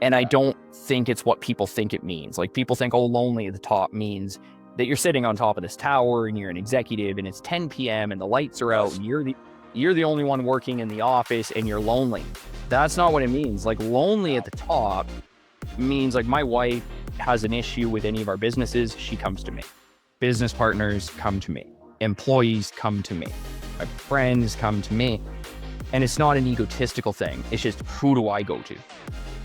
And I don't think it's what people think it means. Like people think, oh, lonely at the top means that you're sitting on top of this tower and you're an executive and it's 10 p.m. and the lights are out and you're the only one working in the office and you're lonely. That's not what it means. Like lonely at the top means like my wife has an issue with any of our businesses, she comes to me. Business partners come to me. Employees come to me. My friends come to me. And it's not an egotistical thing. It's just, who do I go to?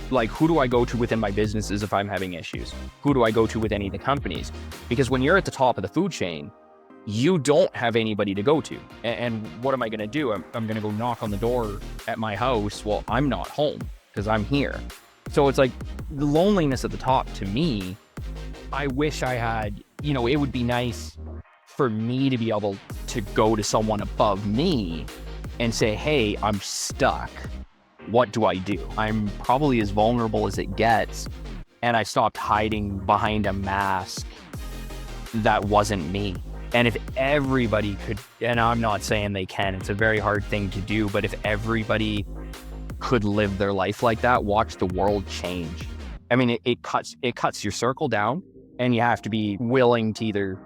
Like, who do I go to within my businesses if I'm having issues? Who do I go to with any of the companies? Because when you're at the top of the food chain, you don't have anybody to go to. And what am I going to do? I'm going to go knock on the door at my house. Well, I'm not home because I'm here. So it's like the loneliness at the top to me, I wish I had, it would be nice for me to be able to go to someone above me and say, hey, I'm stuck. What do I do? I'm probably as vulnerable as it gets. And I stopped hiding behind a mask that wasn't me. And if everybody could, and I'm not saying they can, it's a very hard thing to do, but if everybody could live their life like that, watch the world change. I mean, it cuts your circle down, and you have to be willing to either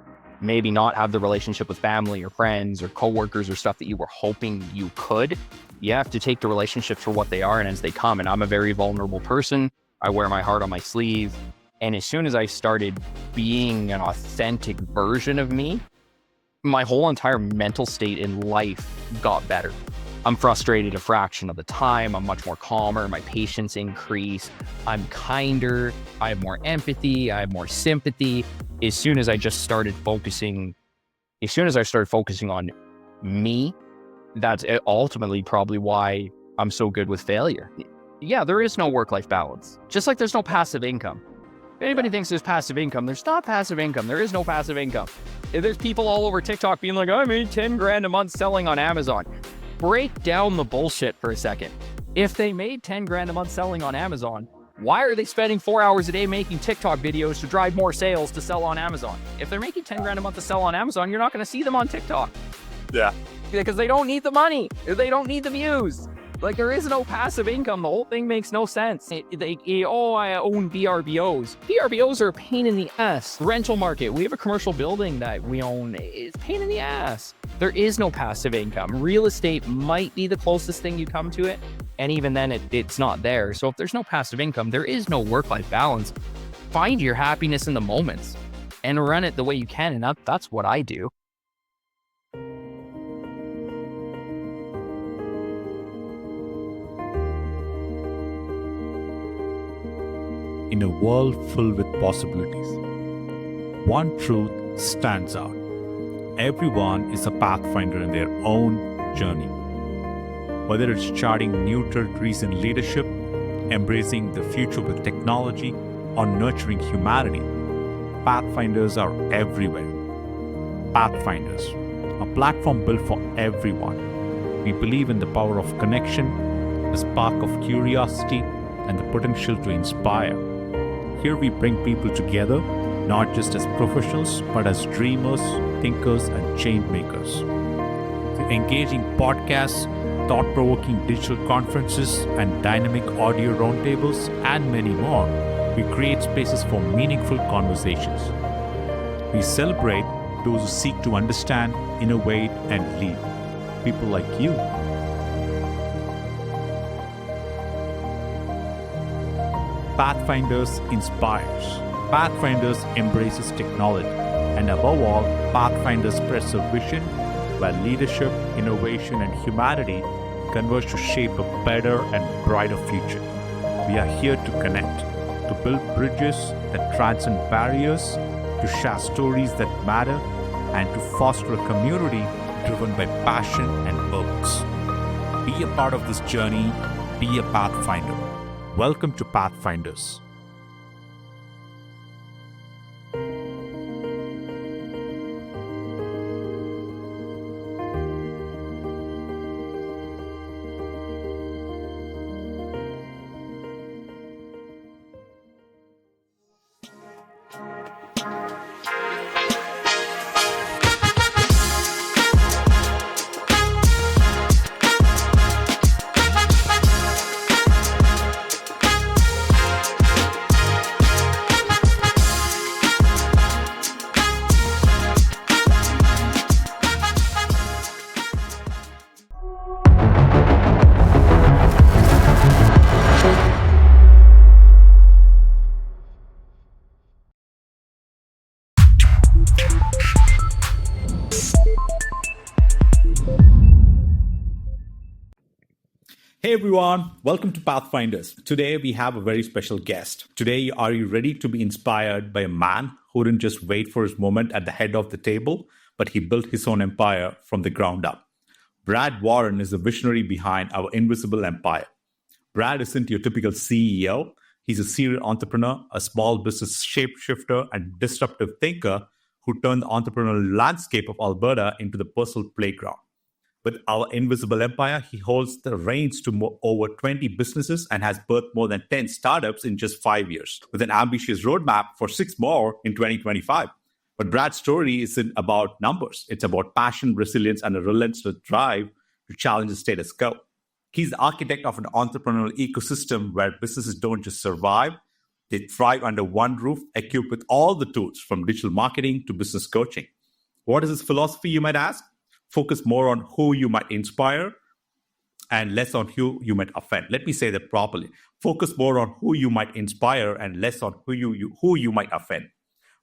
maybe not have the relationship with family or friends or coworkers or stuff that you were hoping you could. You have to take the relationships for what they are and as they come. And I'm a very vulnerable person. I wear my heart on my sleeve. And as soon as I started being an authentic version of me, my whole entire mental state in life got better. I'm frustrated a fraction of the time. I'm much more calmer. My patience increased. I'm kinder. I have more empathy. I have more sympathy. As soon as I started focusing on me, that's ultimately probably why I'm so good with failure. Yeah, there is no work-life balance. Just like there's no passive income. If anybody thinks there's passive income, there's not passive income. There is no passive income. If there's people all over TikTok being like, I made 10 grand a month selling on Amazon. Break down the bullshit for a second. If they made 10 grand a month selling on Amazon, why are they spending 4 hours a day making TikTok videos to drive more sales to sell on Amazon? If they're making 10 grand a month to sell on Amazon, you're not going to see them on TikTok. Yeah. Because they don't need the money. They don't need the views. Like, there is no passive income. The whole thing makes no sense. I own VRBOs. VRBOs are a pain in the ass. Rental market. We have a commercial building that we own. It's a pain in the ass. There is no passive income. Real estate might be the closest thing you come to it. And even then, it's not there. So if there's no passive income, there is no work-life balance. Find your happiness in the moments and run it the way you can. And that's what I do. In a world filled with possibilities, one truth stands out. Everyone is a pathfinder in their own journey. Whether it's charting new territories in leadership, embracing the future with technology, or nurturing humanity, pathfinders are everywhere. Pathfinders, a platform built for everyone. We believe in the power of connection, the spark of curiosity, and the potential to inspire. Here we bring people together, not just as professionals, but as dreamers, thinkers, and change makers. Through engaging podcasts, thought-provoking digital conferences, and dynamic audio roundtables, and many more, we create spaces for meaningful conversations. We celebrate those who seek to understand, innovate, and lead. People like you. Pathfinders inspires. Pathfinders embraces technology. And above all, Pathfinders spreads a vision where leadership, innovation, and humanity converge to shape a better and brighter future. We are here to connect, to build bridges that transcend barriers, to share stories that matter, and to foster a community driven by passion and purpose. Be a part of this journey. Be a Pathfinder. Welcome to Pathfinders. Hey everyone, welcome to Pathfinders. Today we have a very special guest. Today, are you ready to be inspired by a man who didn't just wait for his moment at the head of the table, but he built his own empire from the ground up? Brad Warren is the visionary behind our invisible empire. Brad isn't your typical CEO. He's a serial entrepreneur, a small business shapeshifter, and disruptive thinker who turned the entrepreneurial landscape of Alberta into the personal playground. With our invisible empire, he holds the reins to over 20 businesses and has birthed more than 10 startups in just 5 years, with an ambitious roadmap for 6 more in 2025. But Brad's story isn't about numbers. It's about passion, resilience, and a relentless drive to challenge the status quo. He's the architect of an entrepreneurial ecosystem where businesses don't just survive, they thrive under one roof, equipped with all the tools from digital marketing to business coaching. What is his philosophy, you might ask? Focus more on who you might inspire and less on who you might offend. Let me say that properly. Focus more on who you might inspire and less on who you might offend.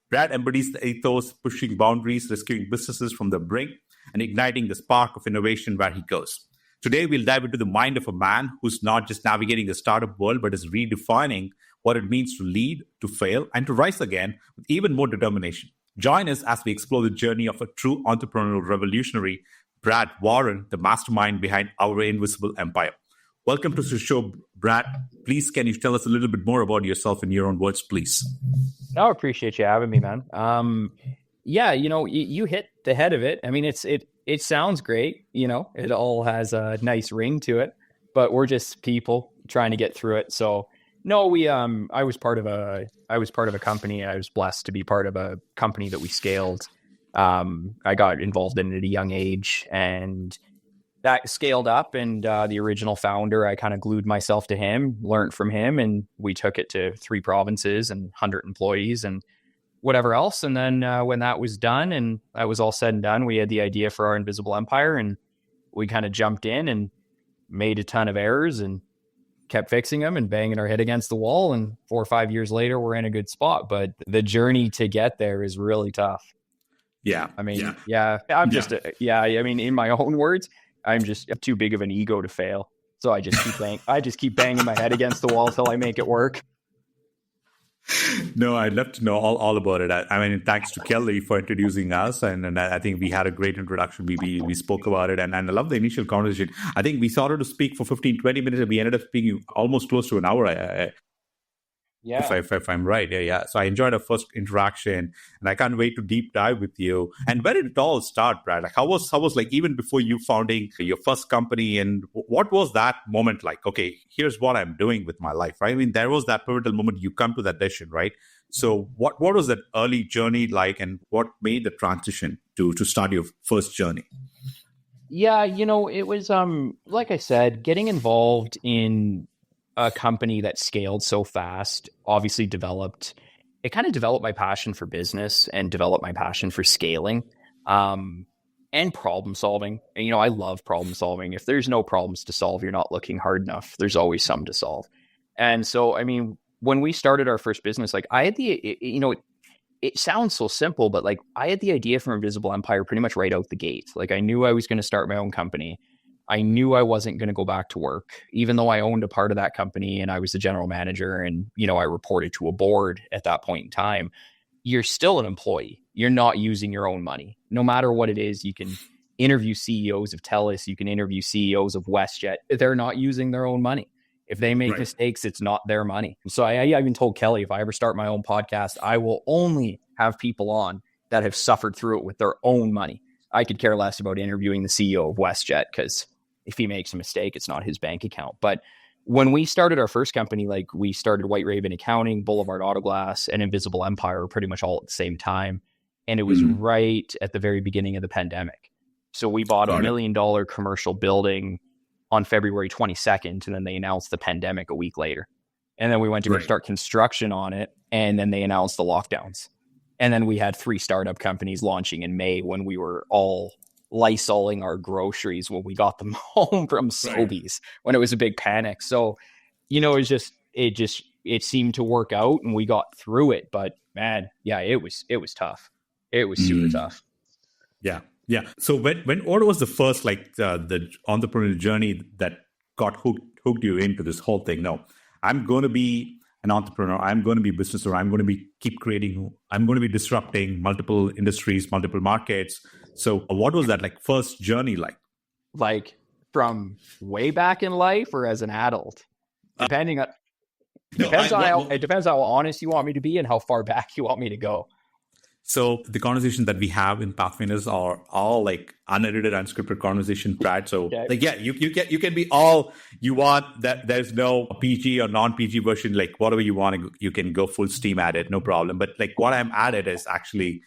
Brad embodies the ethos, pushing boundaries, rescuing businesses from the brink, and igniting the spark of innovation where he goes. Today, we'll dive into the mind of a man who's not just navigating the startup world, but is redefining what it means to lead, to fail, and to rise again with even more determination. Join us as we explore the journey of a true entrepreneurial revolutionary, Brad Warren, the mastermind behind our invisible empire. Welcome to the show, Brad. Please, can you tell us a little bit more about yourself in your own words, please? I appreciate you having me, man. You hit the head of it. I mean, it sounds great. It all has a nice ring to it, but we're just people trying to get through it. So no, I was part of a company. I was blessed to be part of a company that we scaled. I got involved in it at a young age, and that scaled up. And the original founder, I kind of glued myself to him, learned from him, and we took it to 3 provinces and 100 employees and whatever else. And then when that was done and that was all said and done, we had the idea for our invisible empire, and we kind of jumped in and made a ton of errors and kept fixing them and banging our head against the wall. And 4 or 5 years later, we're in a good spot. But the journey to get there is really tough. Yeah. I mean, in my own words, I'm too big of an ego to fail. So I just keep banging my head against the wall till I make it work. No, I'd love to know all about it. I mean, thanks to Kelly for introducing us, and I think we had a great introduction. We spoke about it, and I love the initial conversation. I think we started to speak for 15, 20 minutes, and we ended up speaking almost close to an hour. Yeah. If I'm right. Yeah. So I enjoyed our first interaction, and I can't wait to deep dive with you. And where did it all start, Brad? Like, how was like even before you founding your first company, and what was that moment like? Okay, here's what I'm doing with my life, right? I mean, there was that pivotal moment you come to that decision, right? So what was that early journey like, and what made the transition to start your first journey? Yeah, it was like I said, getting involved in a company that scaled so fast, obviously developed my passion for business and developed my passion for scaling, and problem solving. And, I love problem solving. If there's no problems to solve, you're not looking hard enough. There's always some to solve. And so, I mean, when we started our first business, like I had it sounds so simple, but like I had the idea for Invisible Empire pretty much right out the gate. Like I knew I was going to start my own company. I knew I wasn't going to go back to work, even though I owned a part of that company and I was the general manager and, I reported to a board at that point in time. You're still an employee. You're not using your own money. No matter what it is, you can interview CEOs of TELUS. You can interview CEOs of WestJet. They're not using their own money. If they make mistakes, it's not their money. So I even told Kelly, if I ever start my own podcast, I will only have people on that have suffered through it with their own money. I could care less about interviewing the CEO of WestJet because if he makes a mistake, it's not his bank account. But when we started our first company, like we started White Raven Accounting, Boulevard Autoglass, and Invisible Empire pretty much all at the same time. And it was right at the very beginning of the pandemic. So we bought a $1 million commercial building on February 22nd, and then they announced the pandemic a week later. And then we went to go start construction on it, and then they announced the lockdowns. And then we had 3 startup companies launching in May when we were all Lysoling our groceries when we got them home from Sobeys when it was a big panic. So, it seemed to work out and we got through it. But man, yeah, it was tough. It was super tough. Yeah. So what was the first the entrepreneurial journey that got hooked you into this whole thing? No, I'm going to be an entrepreneur. I'm going to be a business owner. I'm going to be keep creating. I'm going to be disrupting multiple industries, multiple markets. So what was that like first journey like? Like from way back in life or as an adult? Depending on it depends how honest you want me to be and how far back you want me to go. So the conversations that we have in Pathfinders are all like unedited, unscripted conversation, Brad. So like, yeah, you can be all you want. That there's no PG or non-PG version. Like whatever you want, you can go full steam at it, no problem. But like what I'm at it is actually.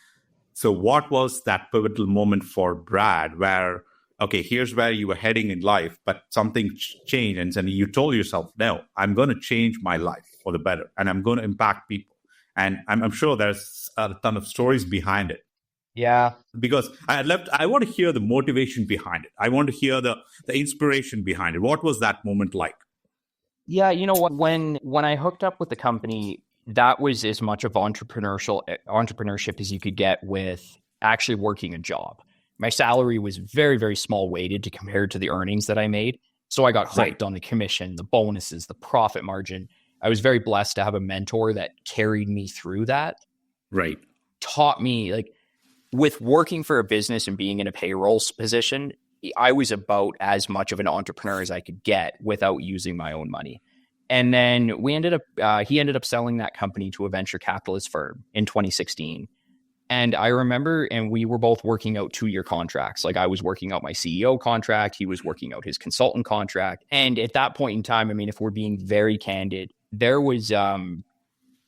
So what was that pivotal moment for Brad where, okay, here's where you were heading in life, but something changed and you told yourself, no, I'm going to change my life for the better and I'm going to impact people. And I'm sure there's a ton of stories behind it. Yeah. Because I want to hear the motivation behind it. I want to hear the inspiration behind it. What was that moment like? Yeah, you know what? When I hooked up with the company, that was as much of entrepreneurship as you could get with actually working a job. My salary was very, very small weighted to compare to the earnings that I made. So I got hooked on the commission, the bonuses, the profit margin. I was very blessed to have a mentor that carried me through that. Right. Taught me, like, with working for a business and being in a payroll position, I was about as much of an entrepreneur as I could get without using my own money. And then he ended up selling that company to a venture capitalist firm in 2016. And I remember, and we were both working out 2-year contracts. Like I was working out my CEO contract. He was working out his consultant contract. And at that point in time, I mean, if we're being very candid, there was,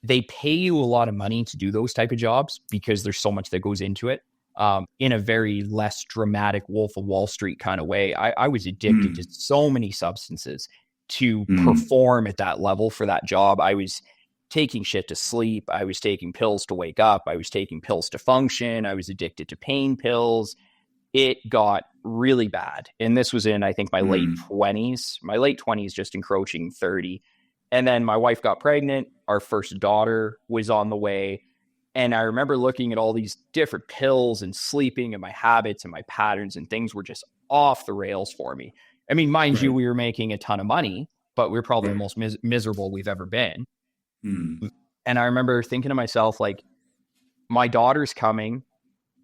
they pay you a lot of money to do those type of jobs because there's so much that goes into it. In a very less dramatic Wolf of Wall Street kind of way. I was addicted to so many substances to perform at that level for that job. I was taking shit to sleep. I was taking pills to wake up. I was taking pills to function. I was addicted to pain pills. It got really bad. And this was in, I think, my late 20s, just encroaching 30. And then my wife got pregnant. Our first daughter was on the way. And I remember looking at all these different pills and sleeping and my habits and my patterns, and things were just off the rails for me. I mean, mind you, we were making a ton of money, but we were probably the most miserable we've ever been. And I remember thinking to myself, like, my daughter's coming.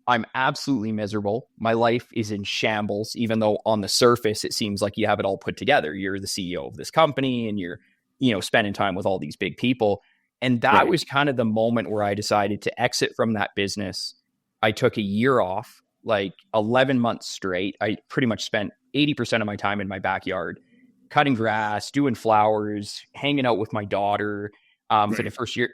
I'm absolutely miserable. My life is in shambles, even though on the surface, it seems like you have it all put together. You're the CEO of this company and you're, spending time with all these big people. And that was kind of the moment where I decided to exit from that business. I took a year off, like 11 months straight. I pretty much spent 80% of my time in my backyard, cutting grass, doing flowers, hanging out with my daughter. For the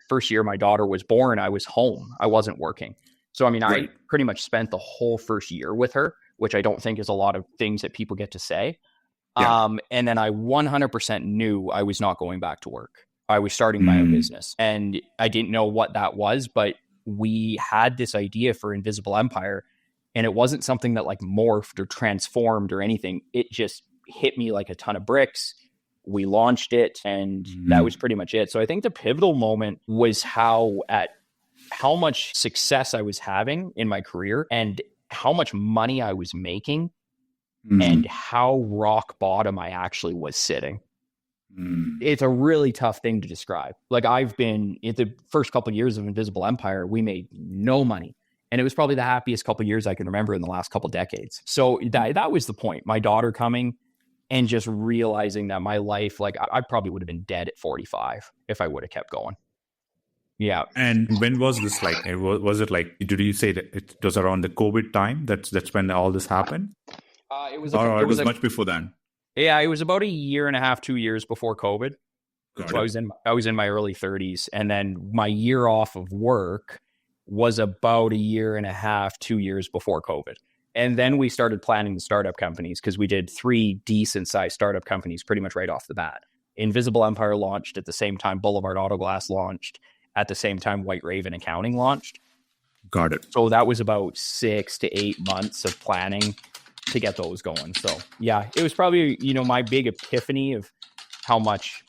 first year my daughter was born, I was home. I wasn't working. So, I mean, I pretty much spent the whole first year with her, which I don't think is a lot of things that people get to say. Yeah. And then I 100% knew I was not going back to work. I was starting my own business and I didn't know what that was, but we had this idea for Invisible Empire and it wasn't something that like morphed or transformed or anything. It just hit me like a ton of bricks. We launched it and that was pretty much it. So I think the pivotal moment was how much success I was having in my career and how much money I was making and how rock bottom I actually was sitting. It's a really tough thing to describe. Like I've been in the first couple of years of Invisible Empire, we made no money. And it was probably the happiest couple of years I can remember in the last couple of decades. So that was the point. My daughter coming and just realizing that my life, like I probably would have been dead at 45 if I would have kept going. Yeah. And when was this like? Was it like, did you say that it was around the COVID time? That's when all this happened? It was much before then. Yeah, it was about a year and a half, 2 years before COVID. So I was in my early 30s, and then my year off of work was about a year and a half, 2 years before COVID. And then we started planning the startup companies because we did 3 decent sized startup companies pretty much right off the bat. Invisible Empire launched at the same time Boulevard Autoglass launched, at the same time White Raven Accounting launched. Got it. So that was about 6 to 8 months of planning to get those going. So yeah, it was probably, my big epiphany of how much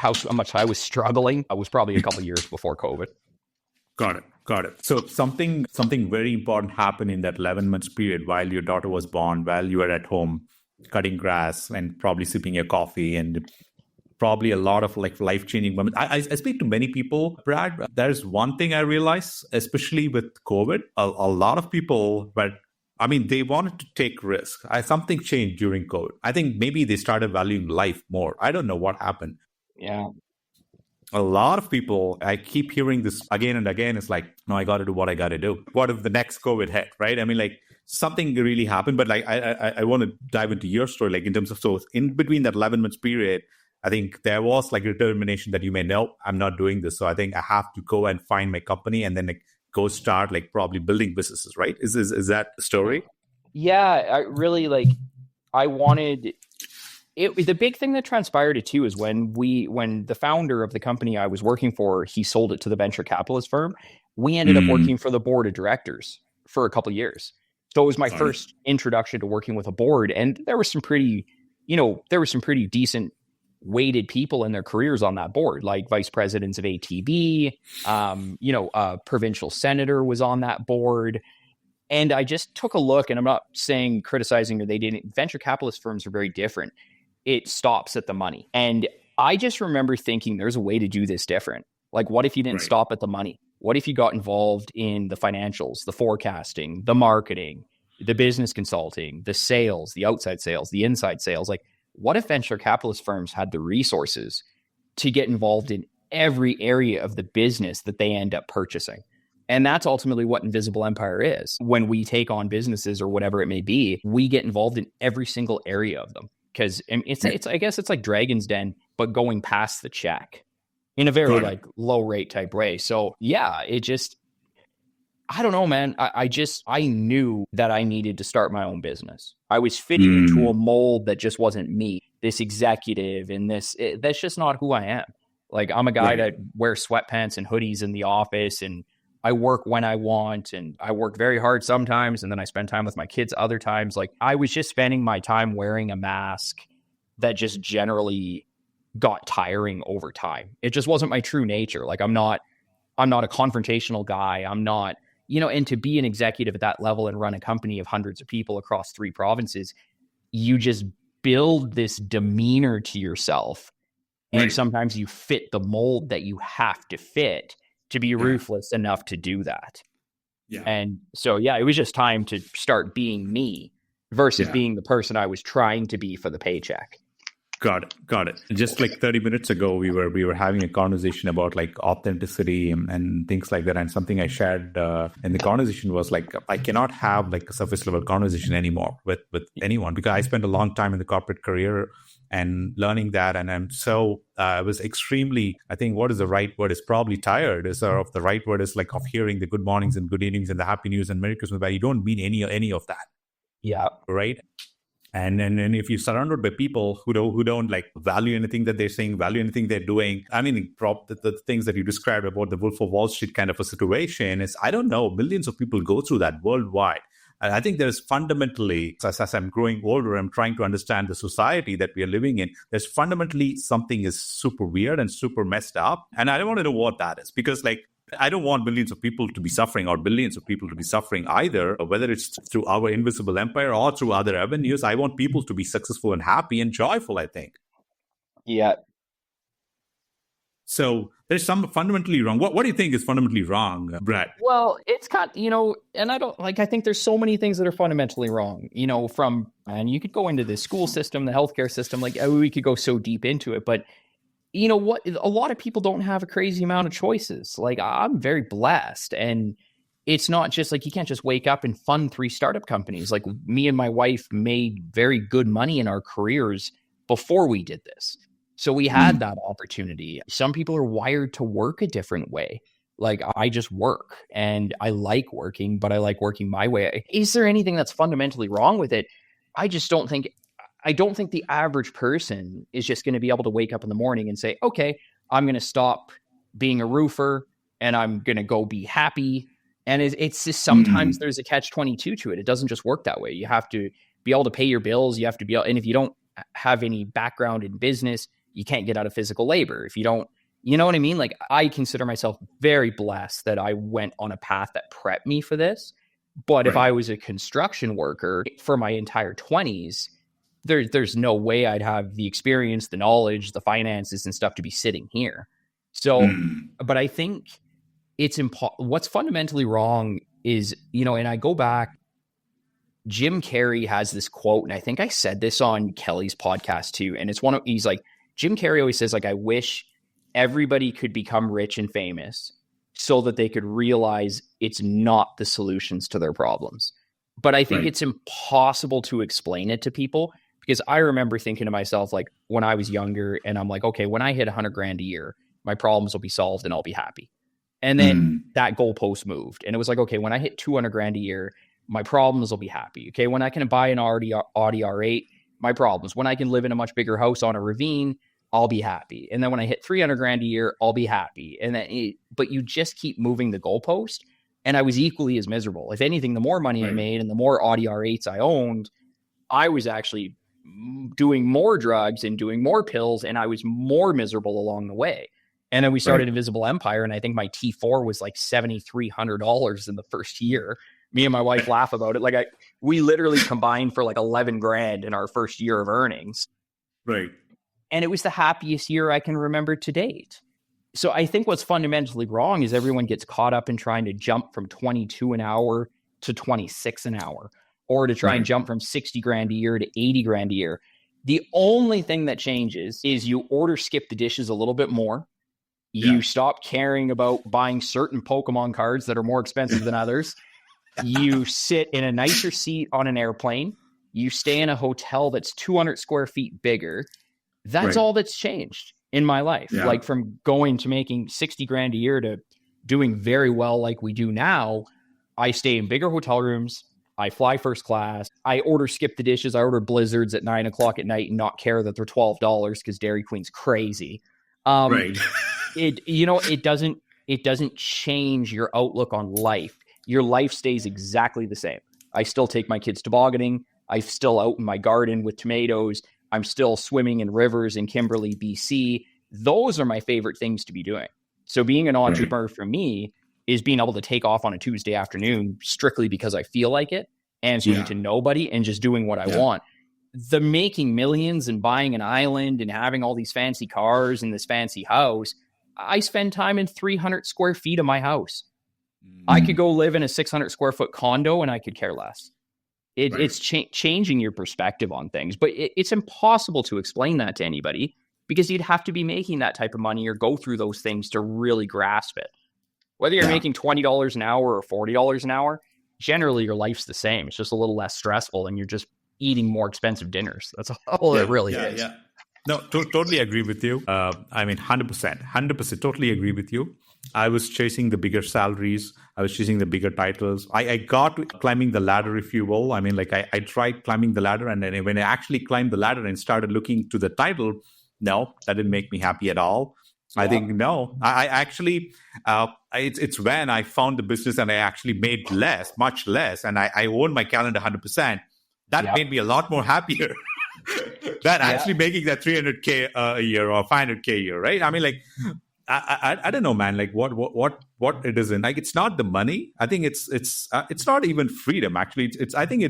I was struggling. I was probably a couple years before COVID. Got it. So something very important happened in that 11 months period while your daughter was born, while you were at home. cutting grass and probably sipping your coffee and probably a lot of like life-changing moments. I speak to many people, Brad. There's one thing I realize, especially with COVID, a lot of people, but I mean, they wanted to take risks. Something changed during COVID. I think maybe they started valuing life more. I don't know what happened. Yeah. A lot of people, I keep hearing this again and again. It's like, no, I got to do what I got to do. What if the next COVID hit, right? I mean, like something really happened, but like I want to dive into your story, like in terms of, so in between that 11 months period, I think there was like a determination that you may know, I'm not doing this. So I think I have to go and find my company and then like go start like probably building businesses, right? Is that the story? Yeah, I really I wanted it. The big thing that transpired too is when the founder of the company I was working for, he sold it to the venture capitalist firm. We ended up working for the board of directors for a couple of years. So it was my first introduction to working with a board, and there was some pretty decent weighted people in their careers on that board, like vice presidents of ATB, a provincial senator was on that board. And I just took a look, and I'm not saying criticizing or they didn't. Venture capitalist firms are very different. It stops at the money. And I just remember thinking there's a way to do this different. Like, what if you didn't stop at the money? What if you got involved in the financials, the forecasting, the marketing, the business consulting, the sales, the outside sales, the inside sales? Like, what if venture capitalist firms had the resources to get involved in every area of the business that they end up purchasing? And that's ultimately what Invisible Empire is. When we take on businesses or whatever it may be, we get involved in every single area of them. Because it's I guess it's like Dragon's Den, but going past the check in a very like low rate type way. So yeah, it just, I don't know, man. I knew that I needed to start my own business. I was fitting into a mold that just wasn't me. This executive and that's just not who I am. Like, I'm a guy that wears sweatpants and hoodies in the office, and I work when I want, and I work very hard sometimes, and then I spend time with my kids other times. Like, I was just spending my time wearing a mask that just generally got tiring over time. It just wasn't my true nature. Like, I'm not a confrontational guy. I'm not, and to be an executive at that level and run a company of hundreds of people across 3 provinces, you just build this demeanor to yourself. And sometimes you fit the mold that you have to fit to be ruthless enough to do that. Yeah. And so, yeah, it was just time to start being me versus being the person I was trying to be for the paycheck. Got it. Just like 30 minutes ago, we were having a conversation about like authenticity and things like that. And something I shared in the conversation was like, I cannot have like a surface level conversation anymore with anyone, because I spent a long time in the corporate career and learning that. And I'm so, I was extremely, I think what is the right word is probably tired, of the right word is like of hearing the good mornings and good evenings and the happy news and Merry Christmas, but you don't mean any of that. Yeah. Right. And if you're surrounded by people who don't like value anything that they're saying, value anything they're doing, I mean, the things that you described about the Wolf of Wall Street kind of a situation is, I don't know, millions of people go through that worldwide. And I think there's fundamentally, as I'm growing older, I'm trying to understand the society that we are living in. There's fundamentally something is super weird and super messed up. And I don't want to know what that is, because like, I don't want millions of people to be suffering or billions of people to be suffering either, whether it's through our invisible empire or through other avenues. I want people to be successful and happy and joyful, I think. Yeah. So there's something fundamentally wrong. What do you think is fundamentally wrong, Brad? Well, it's kind of, and I think there's so many things that are fundamentally wrong, and you could go into the school system, the healthcare system, like we could go so deep into it, but you know what? A lot of people don't have a crazy amount of choices. Like, I'm very blessed. And it's not just like, you can't just wake up and fund 3 startup companies. Like, me and my wife made very good money in our careers before we did this. So we had that opportunity. Some people are wired to work a different way. Like, I just work and I like working, but I like working my way. Is there anything that's fundamentally wrong with it? I don't think the average person is just going to be able to wake up in the morning and say, okay, I'm going to stop being a roofer and I'm going to go be happy. And it's just sometimes there's a catch-22 to it. It doesn't just work that way. You have to be able to pay your bills. You have to be able, and if you don't have any background in business, you can't get out of physical labor. If you don't, you know what I mean? Like, I consider myself very blessed that I went on a path that prepped me for this. But if I was a construction worker for my entire 20s, there's no way I'd have the experience, the knowledge, the finances and stuff to be sitting here. So, but I think what's fundamentally wrong is, and I go back, Jim Carrey has this quote, and I think I said this on Kelly's podcast too. And he's like, Jim Carrey always says, like, I wish everybody could become rich and famous so that they could realize it's not the solutions to their problems. But I think it's impossible to explain it to people, because I remember thinking to myself, like, when I was younger, and I'm like, okay, when I hit 100 grand a year, my problems will be solved and I'll be happy. And then that goalpost moved, and it was like, okay, when I hit 200 grand a year, my problems will be happy. Okay, when I can buy an Audi R8, my problems. When I can live in a much bigger house on a ravine, I'll be happy. And then when I hit 300 grand a year, I'll be happy. And then, but you just keep moving the goalpost. And I was equally as miserable. If anything, the more money I made and the more Audi R8s I owned, I was actually doing more drugs and doing more pills, and I was more miserable along the way. And then we started Invisible Empire, and I think my T4 was like $7,300 in the first year. Me and my wife laugh about it. Like we literally combined for like 11 grand in our first year of earnings. Right. And it was the happiest year I can remember to date. So I think what's fundamentally wrong is everyone gets caught up in trying to jump from 22 an hour to 26 an hour, or to try and jump from 60 grand a year to 80 grand a year. The only thing that changes is you order skip the dishes a little bit more. You stop caring about buying certain Pokemon cards that are more expensive than others. You sit in a nicer seat on an airplane. You stay in a hotel that's 200 square feet bigger. That's all that's changed in my life. Like from going to making 60 grand a year to doing very well like we do now. I stay in bigger hotel rooms. I fly first class. I order skip the dishes. I order blizzards at 9 o'clock at night and not care that they're $12 because Dairy Queen's crazy. It doesn't change your outlook on life. Your life stays exactly the same. I still take my kids tobogganing. I'm still out in my garden with tomatoes. I'm still swimming in rivers in Kimberley, BC. Those are my favorite things to be doing. So being an entrepreneur for me is being able to take off on a Tuesday afternoon strictly because I feel like it, answering to nobody and just doing what I want. The making millions and buying an island and having all these fancy cars and this fancy house, I spend time in 300 square feet of my house. I could go live in a 600 square foot condo and I could care less. It's changing your perspective on things, but it's impossible to explain that to anybody because you'd have to be making that type of money or go through those things to really grasp it. Whether you're making $20 an hour or $40 an hour, generally your life's the same. It's just a little less stressful and you're just eating more expensive dinners. That's all it really is. Yeah. No, totally agree with you. 100%, totally agree with you. I was chasing the bigger salaries. I was chasing the bigger titles. I got to climbing the ladder, if you will. I mean, like I tried climbing the ladder, and then when I actually climbed the ladder and started looking to the title, no, that didn't make me happy at all. I think no. I actually, it's when I found the business and I actually made much less, and I owned my calendar 100%. That made me a lot more happier than actually making that 300K a year or 500K a year, right? I mean, like. I don't know, man. Like what it is in. Like it's not the money. I think it's not even freedom. Actually, I think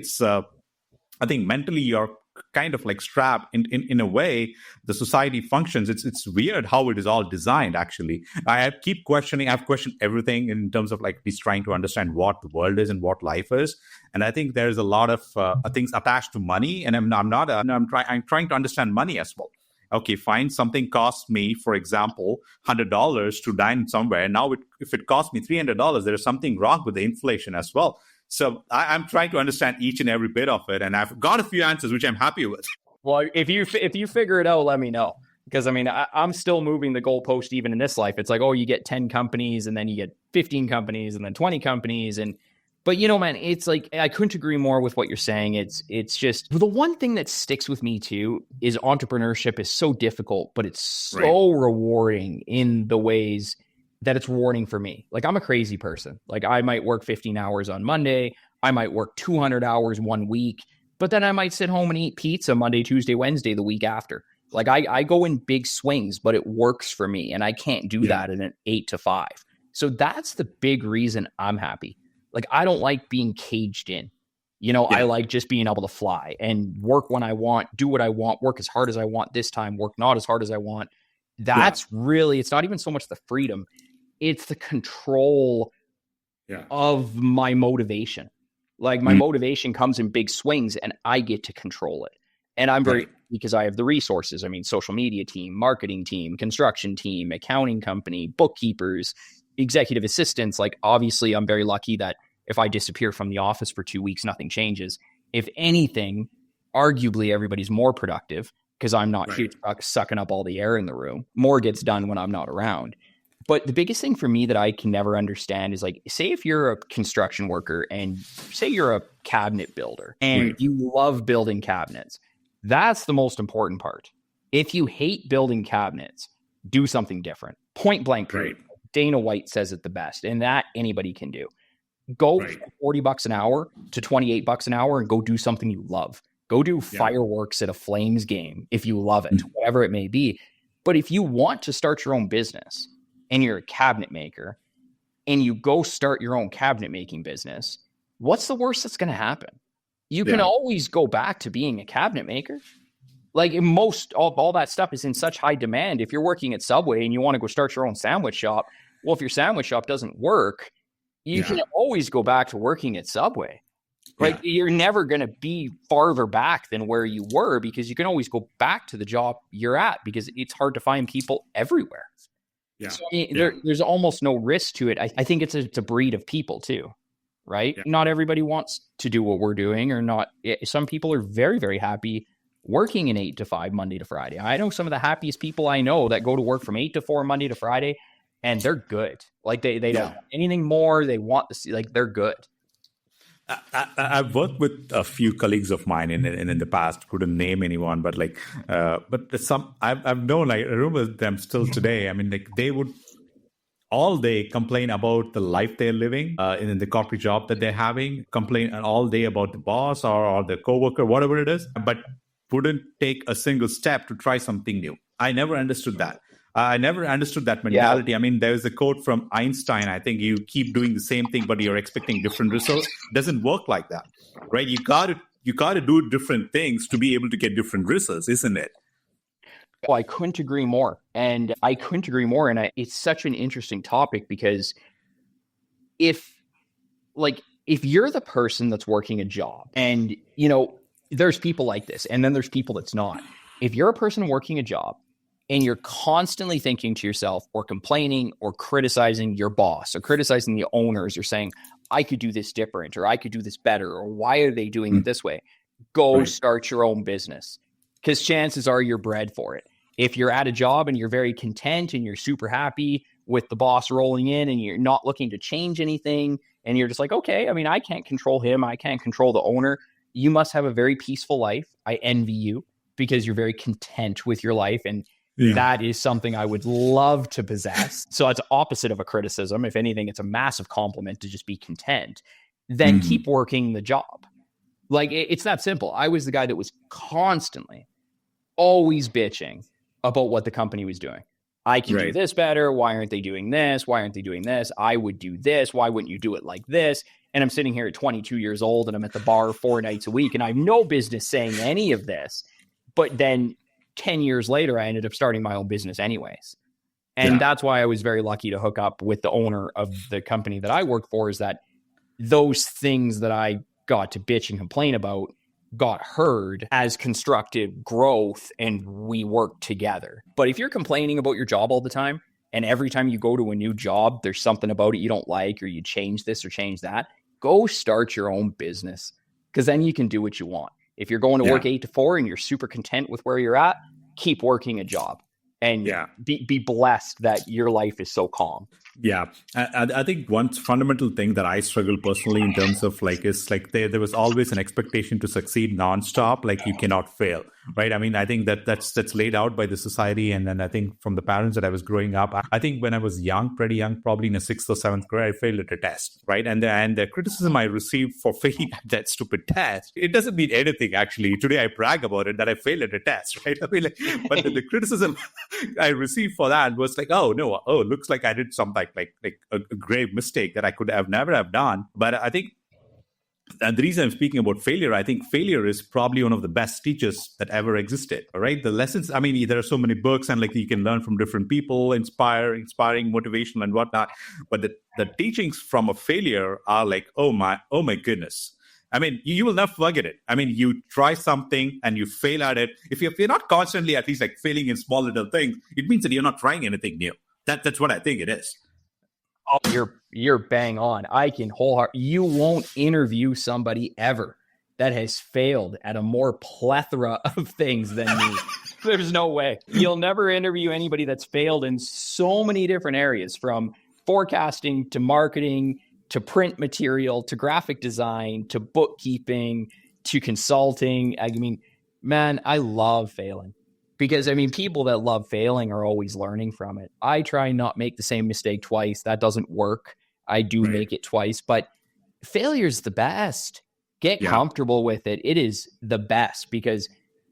mentally you're kind of like strapped in a way. The society functions. It's weird how it is all designed. Actually, I've questioned everything in terms of like just trying to understand what the world is and what life is. And I think there's a lot of things attached to money. And I'm trying to understand money as well. Okay, fine. Something costs me, for example, $100 to dine somewhere. Now, if it costs me $300, there is something wrong with the inflation as well. So I'm trying to understand each and every bit of it, and I've got a few answers which I'm happy with. Well, if you figure it out, let me know. Because I mean, I'm still moving the goalpost even in this life. It's like, oh, you get 10 companies, and then you get 15 companies, and then 20 companies, But man, it's like, I couldn't agree more with what you're saying. It's just the one thing that sticks with me too is entrepreneurship is so difficult, but it's so rewarding in the ways that it's rewarding for me. Like I'm a crazy person. Like I might work 15 hours on Monday. I might work 200 hours one week, but then I might sit home and eat pizza Monday, Tuesday, Wednesday, the week after. Like I go in big swings, but it works for me. And I can't do that in an 8 to 5. So that's the big reason I'm happy. Like, I don't like being caged in. I like just being able to fly and work when I want, do what I want, work as hard as I want this time, work not as hard as I want. That's really, it's not even so much the freedom, it's the control of my motivation. Like my motivation comes in big swings and I get to control it. And I'm very, because I have the resources. I mean, social media team, marketing team, construction team, accounting company, bookkeepers, executive assistants. Like, obviously, I'm very lucky that if I disappear from the office for 2 weeks, nothing changes. If anything, arguably everybody's more productive because I'm not here sucking up all the air in the room. More gets done when I'm not around. But the biggest thing for me that I can never understand is, like, say if you're a construction worker and say you're a cabinet builder and you love building cabinets, that's the most important part. If you hate building cabinets, do something different. Point blank. Dana White says it the best, and that anybody can do. Go from $40 an hour to $28 an hour and go do something you love. Go do fireworks at a Flames game if you love it, whatever it may be. But if you want to start your own business and you're a cabinet maker and you go start your own cabinet making business, what's the worst that's going to happen? You can always go back to being a cabinet maker. Like, most of all that stuff is in such high demand. If you're working at Subway and you want to go start your own sandwich shop, well, if your sandwich shop doesn't work, you can always go back to working at Subway. Like, you're never going to be farther back than where you were because you can always go back to the job you're at because it's hard to find people everywhere. So, there's almost no risk to it. I think it's a breed of people too, right? Not everybody wants to do what we're doing, or not. Some people are very, very happy working an 8 to 5 Monday to Friday. I know some of the happiest people I know that go to work from 8 to 4 Monday to Friday, and they're good. Like, they don't want anything more. They want to see, like, they're good. I've worked with a few colleagues of mine in the past. Couldn't name anyone, but some I've known. I remember them still today. I mean, like, they would all day complain about the life they're living in the corporate job that they're having. Complain all day about the boss or the coworker, whatever it is, but wouldn't take a single step to try something new. I never understood that. I never understood that mentality. I mean, there's a quote from Einstein. I think you keep doing the same thing, but you're expecting different results. It doesn't work like that, right? You got to do different things to be able to get different results, isn't it? Well, I couldn't agree more. And it's such an interesting topic because if you're the person that's working a job, and, there's people like this, and then there's people that's not. If you're a person working a job, and you're constantly thinking to yourself or complaining or criticizing your boss or criticizing the owners, or saying, I could do this different, or I could do this better, or why are they doing it this way? Go start your own business, because chances are you're bred for it. If you're at a job and you're very content and you're super happy with the boss rolling in and you're not looking to change anything, and you're just like, okay, I mean, I can't control him, I can't control the owner. You must have a very peaceful life. I envy you because you're very content with your life, and that is something I would love to possess. So it's opposite of a criticism. If anything, it's a massive compliment to just be content. Then keep working the job. Like, it's that simple. I was the guy that was constantly, always bitching about what the company was doing. I can do this better. Why aren't they doing this? Why aren't they doing this? I would do this. Why wouldn't you do it like this? And I'm sitting here at 22 years old and I'm at the bar 4 nights a week, and I have no business saying any of this. But then 10 years later, I ended up starting my own business anyways. And that's why I was very lucky to hook up with the owner of the company that I work for, is that those things that I got to bitch and complain about got heard as constructive growth, and we worked together. But if you're complaining about your job all the time, and every time you go to a new job, there's something about it you don't like, or you change this or change that, go start your own business, because then you can do what you want. If you're going to work 8 to 4 and you're super content with where you're at, keep working a job, and be blessed that your life is so calm. Yeah. I think one fundamental thing that I struggle personally in terms of is there was always an expectation to succeed nonstop. Like, you cannot fail, right? I mean, I think that's laid out by the society. And then I think from the parents that I was growing up, I think when I was pretty young, probably in a 6th or 7th grade, I failed at a test, right? And the criticism I received for failing at that stupid test, it doesn't mean anything, actually. Today I brag about it that I failed at a test, right? I mean, but the criticism I received for that was like, it looks like I did something like a grave mistake that I could have never have done. But I think And the reason I'm speaking about failure, I think failure is probably one of the best teachers that ever existed. All right. The lessons, I mean, there are so many books and like you can learn from different people, inspiring, motivational and whatnot. But the teachings from a failure are like, oh my goodness. I mean, you will never forget it. I mean, you try something and you fail at it. If you're not constantly at least like failing in small little things, it means that you're not trying anything new. That's what I think it is. Oh, you're bang on. I can you won't interview somebody ever that has failed at a more plethora of things than me. There's no way. You'll never interview anybody that's failed in so many different areas, from forecasting to marketing to print material to graphic design to bookkeeping to consulting. I mean, man, I love failing. Because, I mean, people that love failing are always learning from it. I try not make the same mistake twice. That doesn't work. I do make it twice, but failure's the best. Get comfortable with it. It is the best because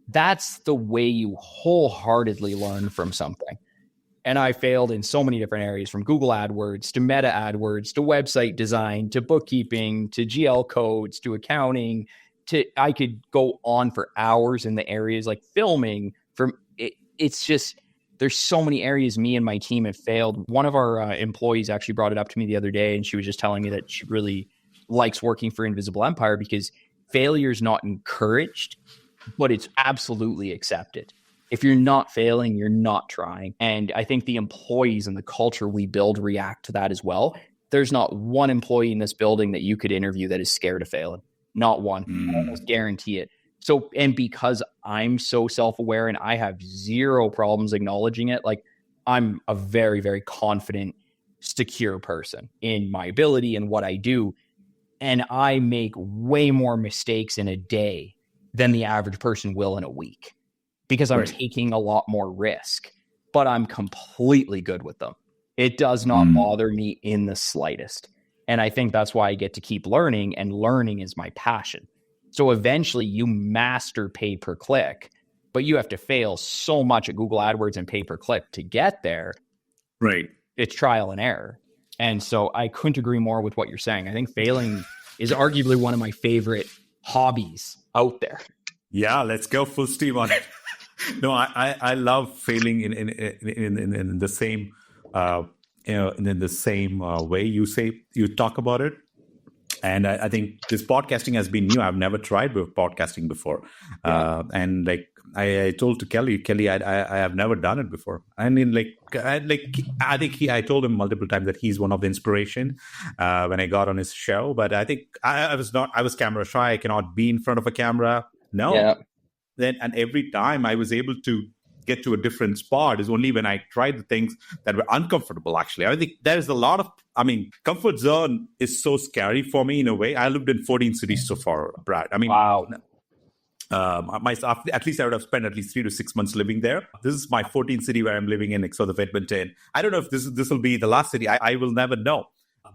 that's the way you wholeheartedly learn from something. And I failed in so many different areas, from Google AdWords to Meta AdWords to website design to bookkeeping to GL codes to accounting. I could go on for hours in the areas like filming. It's just, there's so many areas me and my team have failed. One of our employees actually brought it up to me the other day, and she was just telling me that she really likes working for Invisible Empire because failure is not encouraged, but it's absolutely accepted. If you're not failing, you're not trying. And I think the employees and the culture we build react to that as well. There's not one employee in this building that you could interview that is scared of failing. Not one. I almost guarantee it. So, and because I'm so self-aware and I have zero problems acknowledging it, like I'm a very, very confident, secure person in my ability and what I do. And I make way more mistakes in a day than the average person will in a week because I'm taking a lot more risk, but I'm completely good with them. It does not bother me in the slightest. And I think that's why I get to keep learning, and learning is my passion. So eventually you master pay-per-click, but you have to fail so much at Google AdWords and pay-per-click to get there. Right. It's trial and error. And so I couldn't agree more with what you're saying. I think failing is arguably one of my favorite hobbies out there. Yeah, let's go full steam on it. No, I love failing in the same in the same way you talk about it. And I think this podcasting has been new. I've never tried podcasting before. And like I told to Kelly, I have never done it before. I mean, I told him multiple times that he's one of the inspiration when I got on his show. But I think I was camera shy. I cannot be in front of a camera. No. Yeah. And every time I was able to get to a different spot is only when I tried the things that were uncomfortable, actually. I think there's a lot of, comfort zone is so scary for me in a way. I lived in 14 cities so far, Brad. Wow. At least I would have spent at least 3 to 6 months living there. This is my 14th city where I'm living in, south of Edmonton. I don't know if this will be the last city. I will never know.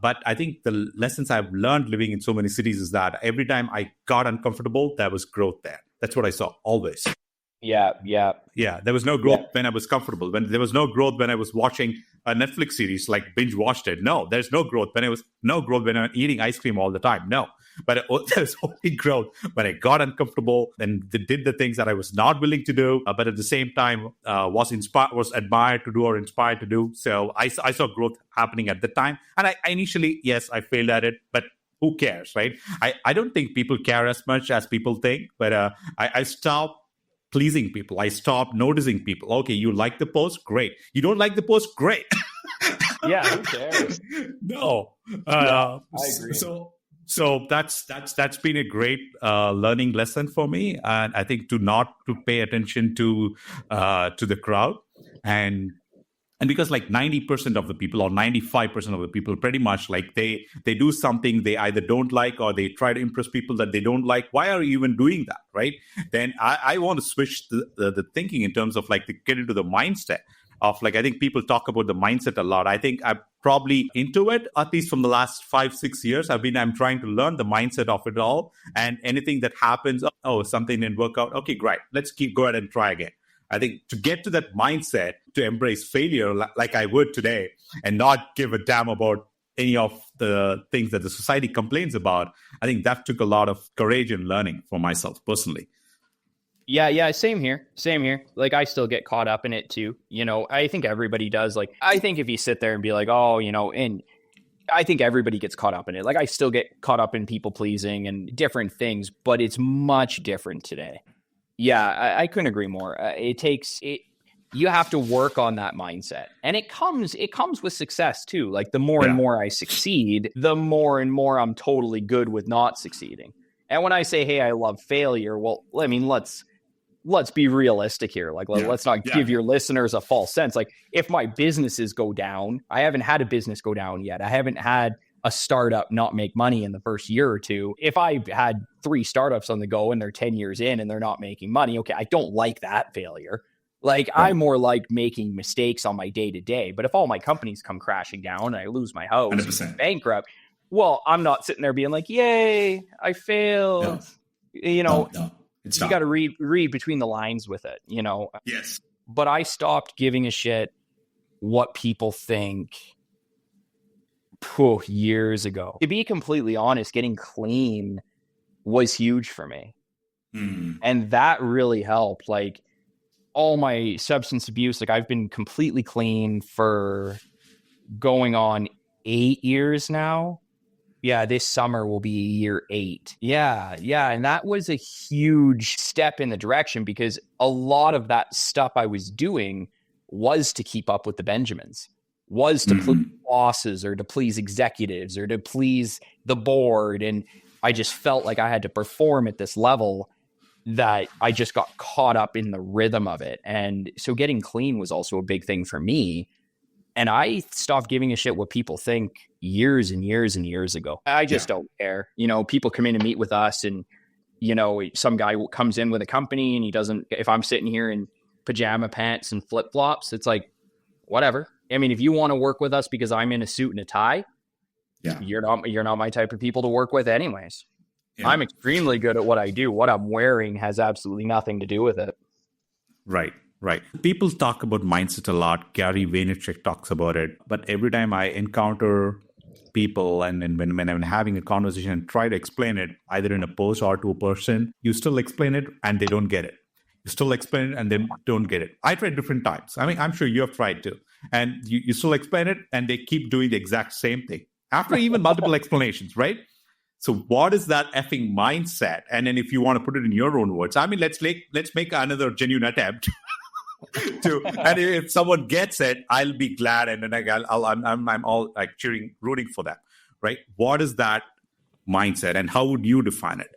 But I think the lessons I've learned living in so many cities is that every time I got uncomfortable, there was growth there. That's what I saw always. Yeah. There was no growth when I was comfortable. When there was no growth when I was watching a Netflix series, like binge watched it. No, there's no growth when I'm eating ice cream all the time. No, but there's only growth when I got uncomfortable and did the things that I was not willing to do, but at the same time was admired to do or inspired to do. So I saw growth happening at the time. And I initially, yes, I failed at it, but who cares, right? I don't think people care as much as people think, but I stopped pleasing people. I stopped noticing people. Okay, you like the post? Great. You don't like the post? Great. Yeah, who cares? No. I agree. So that's been a great learning lesson for me, and I think to pay attention to the crowd, and because like 90% of the people or 95% of the people pretty much like they do something they either don't like or they try to impress people that they don't like. Why are you even doing that, right? Then I want to switch the thinking in terms of like to get into the mindset of like, I think people talk about the mindset a lot. I think I'm probably into it, at least from the last 5-6 years. I'm trying to learn the mindset of it all, and anything that happens, something didn't work out. Okay, great. Let's go ahead and try again. I think to get to that mindset, to embrace failure like I would today and not give a damn about any of the things that the society complains about. I think that took a lot of courage and learning for myself personally. Yeah, same here. Like, I still get caught up in it too. I think everybody does. Like, I think if you sit there and be like, oh, and I think everybody gets caught up in it. Like, I still get caught up in people pleasing and different things, but it's much different today. Yeah, I couldn't agree more. You have to work on that mindset, and it comes with success too. Like, the more and more I succeed, the more and more I'm totally good with not succeeding. And when I say, hey, I love failure, well, I mean, let's be realistic here. Like, let's not give your listeners a false sense. Like, if my businesses go down, I haven't had a business go down yet. I haven't had a startup not make money in the first year or two. If I had 3 startups on the go and they're 10 years in and they're not making money, okay, I don't like that failure. Like, I more like making mistakes on my day-to-day. But if all my companies come crashing down and I lose my house, 100%. bankrupt, well, I'm not sitting there being like, yay, I failed. No. You got to read between the lines with it, Yes. But I stopped giving a shit what people think years ago. To be completely honest, getting clean was huge for me. And that really helped. Like, all my substance abuse, like, I've been completely clean for going on 8 years now. Yeah, this summer will be year 8. Yeah. And that was a huge step in the direction, because a lot of that stuff I was doing was to keep up with the Benjamins, was to please bosses or to please executives or to please the board. And I just felt like I had to perform at this level that I just got caught up in the rhythm of it. And so getting clean was also a big thing for me. And I stopped giving a shit what people think years and years and years ago. I just don't care. People come in and meet with us, and, some guy comes in with a company and he doesn't, if I'm sitting here in pajama pants and flip flops, it's like, whatever. I mean, if you want to work with us because I'm in a suit and a tie, you're not my type of people to work with anyways. Yeah. I'm extremely good at what I do. What I'm wearing has absolutely nothing to do with it. Right. People talk about mindset a lot. Gary Vaynerchuk talks about it. But every time I encounter people and when I'm having a conversation and try to explain it, either in a post or to a person, you still explain it and they don't get it. You still explain it and they don't get it. I tried different times. I mean, I'm sure you have tried too. And you still explain it and they keep doing the exact same thing after even multiple explanations, right? So what is that effing mindset? And then if you want to put it in your own words, I mean, let's make another genuine attempt. And if someone gets it, I'll be glad, and then I'm all like cheering, rooting for them, right? What is that mindset, and how would you define it?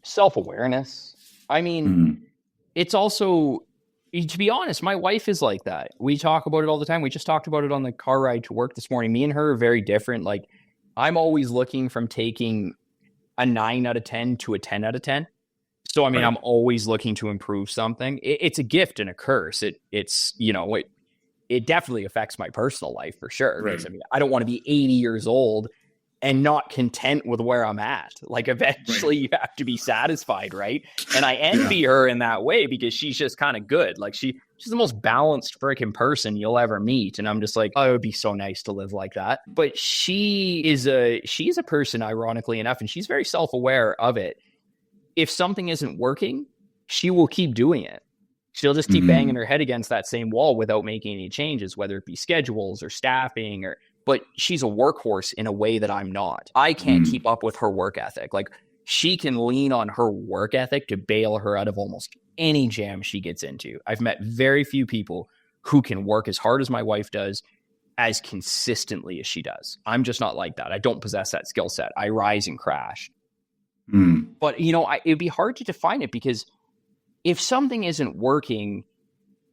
Self-awareness. I mean, it's also, to be honest, my wife is like that. We talk about it all the time. We just talked about it on the car ride to work this morning. Me and her are very different. Like, I'm always looking from taking a 9 out of 10 to a 10 out of 10. So, I mean, I'm always looking to improve something. It's a gift and a curse. It definitely affects my personal life for sure. Right. I mean, I don't want to be 80 years old and not content with where I'm at. Like, eventually you have to be satisfied, right? And I envy her in that way, because she's just kind of good. Like, she's the most balanced freaking person you'll ever meet. And I'm just like, oh, it would be so nice to live like that. But she's a person, ironically enough, and she's very self-aware of it. If something isn't working, she will keep doing it. She'll just keep banging her head against that same wall without making any changes, whether it be schedules or staffing but she's a workhorse in a way that I'm not. I can't keep up with her work ethic. Like, she can lean on her work ethic to bail her out of almost any jam she gets into. I've met very few people who can work as hard as my wife does, as consistently as she does. I'm just not like that. I don't possess that skill set. I rise and crash. But, it'd be hard to define it, because if something isn't working,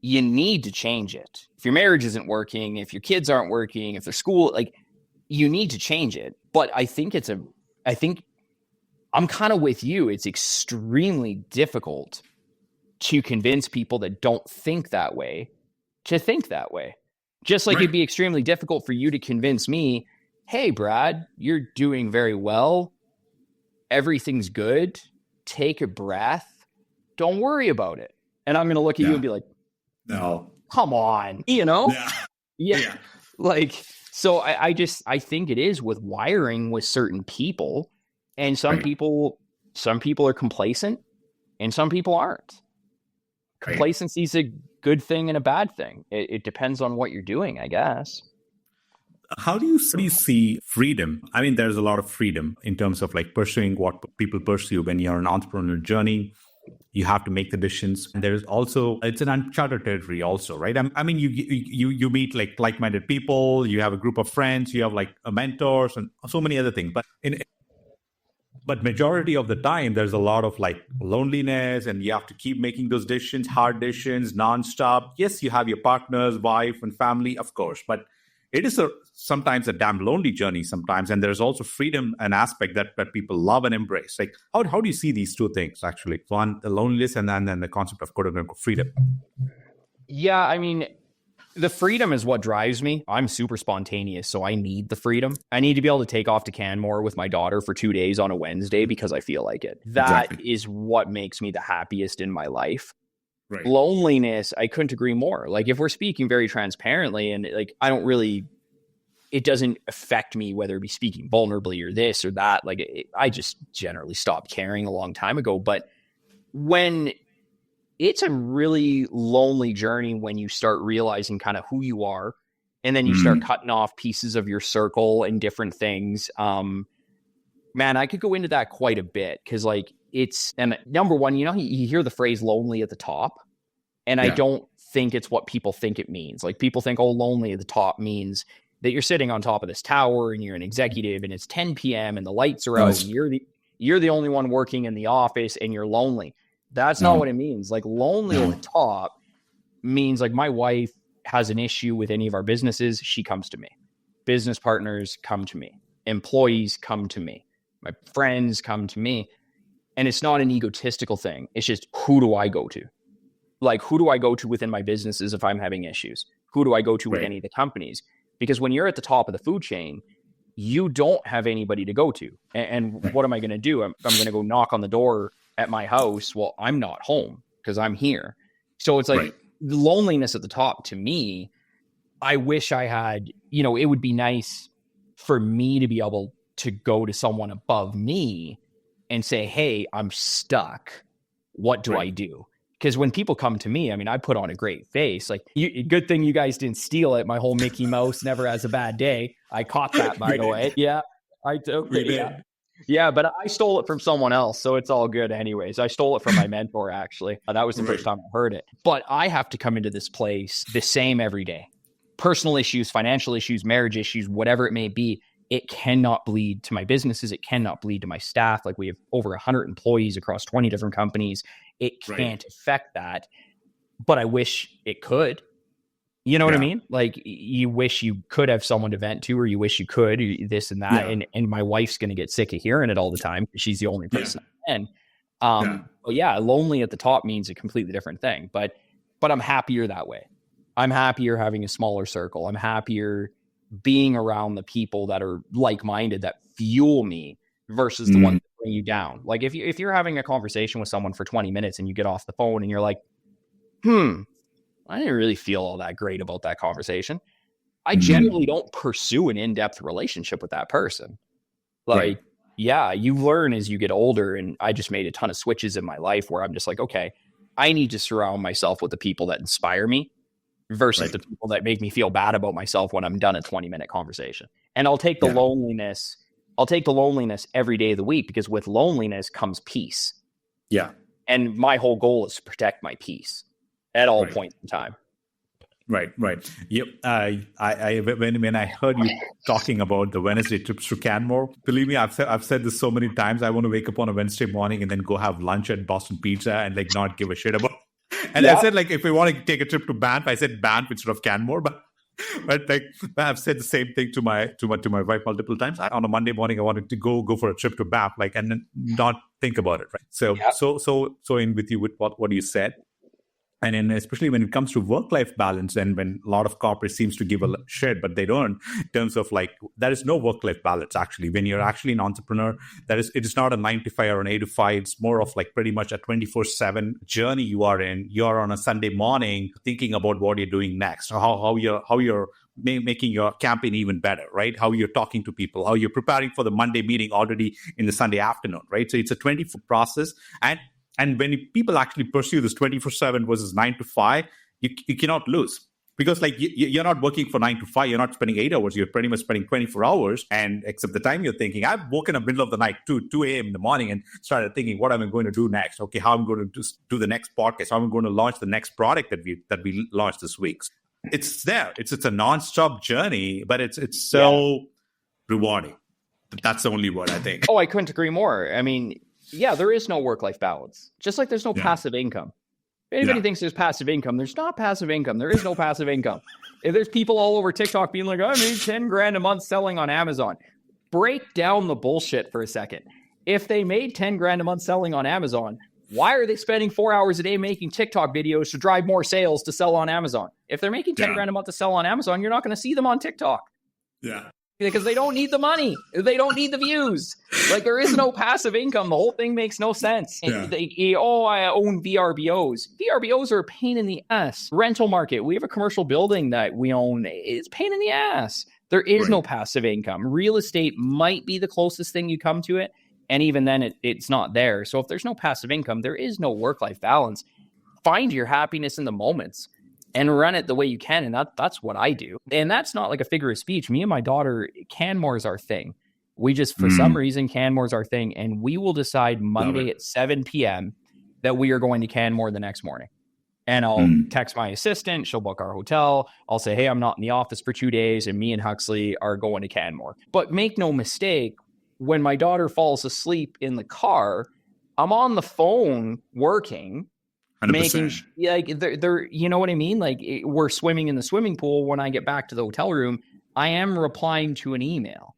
you need to change it. If your marriage isn't working, if your kids aren't working, if their school, like, you need to change it. But I think I'm kind of with you. It's extremely difficult to convince people that don't think that way to think that way. Just like it'd be extremely difficult for you to convince me, hey, Brad, you're doing very well. Everything's good. Take a breath. Don't worry about it. And I'm going to look at you and be like, no, come on, Yeah. Like, So I think it is with wiring with certain people, and some Right. people are complacent and some people aren't. Right. Complacency is a good thing and a bad thing. It depends on what you're doing, I guess. How do you see freedom? I mean, there's a lot of freedom in terms of like pursuing what people pursue when you're on an entrepreneurial journey. You have to make the decisions. And there's also, it's an uncharted territory also, right? I mean, you meet like-minded people, you have a group of friends, you have like mentors and so many other things. But majority of the time, there's a lot of like loneliness, and you have to keep making those decisions, hard decisions, nonstop. Yes, you have your partners, wife, and family, of course, but it is sometimes a damn lonely journey sometimes. And there's also freedom, an aspect that people love and embrace. Like, how do you see these two things actually? One, the loneliness, and then the concept of quote unquote freedom. Yeah, I mean, the freedom is what drives me. I'm super spontaneous, so I need the freedom. I need to be able to take off to Canmore with my daughter for 2 days on a Wednesday because I feel like it. That is what makes me the happiest in my life. Right. Loneliness, I couldn't agree more. Like, if we're speaking very transparently, and like, it doesn't affect me whether it be speaking vulnerably or this or that. Like, I just generally stopped caring a long time ago. But when it's a really lonely journey when you start realizing kind of who you are, and then you start cutting off pieces of your circle and different things. Man, I could go into that quite a bit because like and number one, you hear the phrase lonely at the top, and I don't think it's what people think it means. Like, people think, oh, lonely at the top means that you're sitting on top of this tower and you're an executive and it's 10 p.m. and the lights are out. And you're the only one working in the office and you're lonely. That's not what it means. Like, lonely at the top means like my wife has an issue with any of our businesses. She comes to me. Business partners come to me. Employees come to me. My friends come to me. And it's not an egotistical thing. It's just, who do I go to? Like, who do I go to within my businesses if I'm having issues? Who do I go to with any of the companies? Because when you're at the top of the food chain, you don't have anybody to go to. And what am I going to do? I'm going to go knock on the door at my house. Well, I'm not home because I'm here. So it's like the loneliness at the top to me, I wish I had, it would be nice for me to be able to go to someone above me and say, hey, I'm stuck. What do I do? Because when people come to me, I mean, I put on a great face. Like, good thing you guys didn't steal it. My whole Mickey Mouse never has a bad day. I caught that, by the way. Yeah, I took it. Yeah, but I stole it from someone else, so it's all good anyways. I stole it from my mentor, actually. That was the first time I heard it. But I have to come into this place the same every day. Personal issues, financial issues, marriage issues, whatever it may be, it cannot bleed to my businesses. It cannot bleed to my staff. Like, we have over 100 employees across 20 different companies. It can't affect that, but I wish it could. You know what I mean? Like, you wish you could have someone to vent to, or you wish you could this and that. And my wife's going to get sick of hearing it all the time. She's the only person. And lonely at the top means a completely different thing, but I'm happier that way. I'm happier having a smaller circle. I'm happier being around the people that are like-minded, that fuel me, versus the ones that bring you down. Like, if you're having a conversation with someone for 20 minutes and you get off the phone and you're like, I didn't really feel all that great about that conversation, I generally don't pursue an in-depth relationship with that person. Like, you learn as you get older, and I just made a ton of switches in my life where I'm just like, okay, I need to surround myself with the people that inspire me versus the people that make me feel bad about myself when I'm done a 20-minute conversation. And I'll take the loneliness. I'll take the loneliness every day of the week, because with loneliness comes peace. Yeah. And my whole goal is to protect my peace at all points in time. Right. Yep. When I heard you talking about the Wednesday trips to Canmore, believe me, I've said this so many times. I want to wake up on a Wednesday morning and then go have lunch at Boston Pizza and like not give a shit about. And I said, like, if we want to take a trip to Banff, I said Banff instead of Canmore, but like, I've said the same thing to my wife multiple times. On a Monday morning, I wanted to go for a trip to Banff, like, and then not think about it, right? So in with you with what you said. And then especially when it comes to work-life balance, and when a lot of corporates seems to give a shit, but they don't, in terms of like, there is no work-life balance actually. When you're actually an entrepreneur, it is not a 9 to 5 or an 8 to 5. It's more of like pretty much a 24/7 journey you are in. You're on a Sunday morning thinking about what you're doing next, or how your making your campaign even better, right? How you're talking to people, how you're preparing for the Monday meeting already in the Sunday afternoon, right? So it's a 24 process. And when people actually pursue this 24/7 versus 9 to 5, you cannot lose. Because like you're not working for 9 to 5, you're not spending 8 hours, you're pretty much spending 24 hours. And except the time you're thinking, I've woken up middle of the night, 2 a.m. in the morning, and started thinking, what am I going to do next? Okay, how I'm going to do the next podcast, how I'm going to launch the next product that we launched this week. It's there. It's a nonstop journey, but it's so rewarding. That's the only word, I think. Oh, I couldn't agree more. I mean, yeah, there is no work-life balance. Just like there's no passive income. If anybody thinks there's passive income, there's not passive income. There is no passive income. If there's people all over TikTok being like, I made 10 grand a month selling on Amazon. Break down the bullshit for a second. If they made 10 grand a month selling on Amazon, why are they spending 4 hours a day making TikTok videos to drive more sales to sell on Amazon? If they're making 10 grand a month to sell on Amazon, you're not going to see them on TikTok. Yeah. Because they don't need the money. They don't need the views. Like, there is no passive income. The whole thing makes no sense. Yeah. I own VRBOs. VRBOs are a pain in the ass. Rental market. We have a commercial building that we own. It's a pain in the ass. There is no passive income. Real estate might be the closest thing you come to it. And even then, it's not there. So if there's no passive income, there is no work-life balance. Find your happiness in the moments and run it the way you can. And that's what I do. And that's not like a figure of speech. Me and my daughter, Canmore is our thing. We just, for some reason, Canmore is our thing. And we will decide Monday at 7 p.m. that we are going to Canmore the next morning. And I'll text my assistant. She'll book our hotel. I'll say, hey, I'm not in the office for 2 days. And me and Huxley are going to Canmore. But make no mistake, when my daughter falls asleep in the car, I'm on the phone working. 100%. Making like they're you know what I mean? Like we're swimming in the swimming pool. When I get back to the hotel room, I am replying to an email.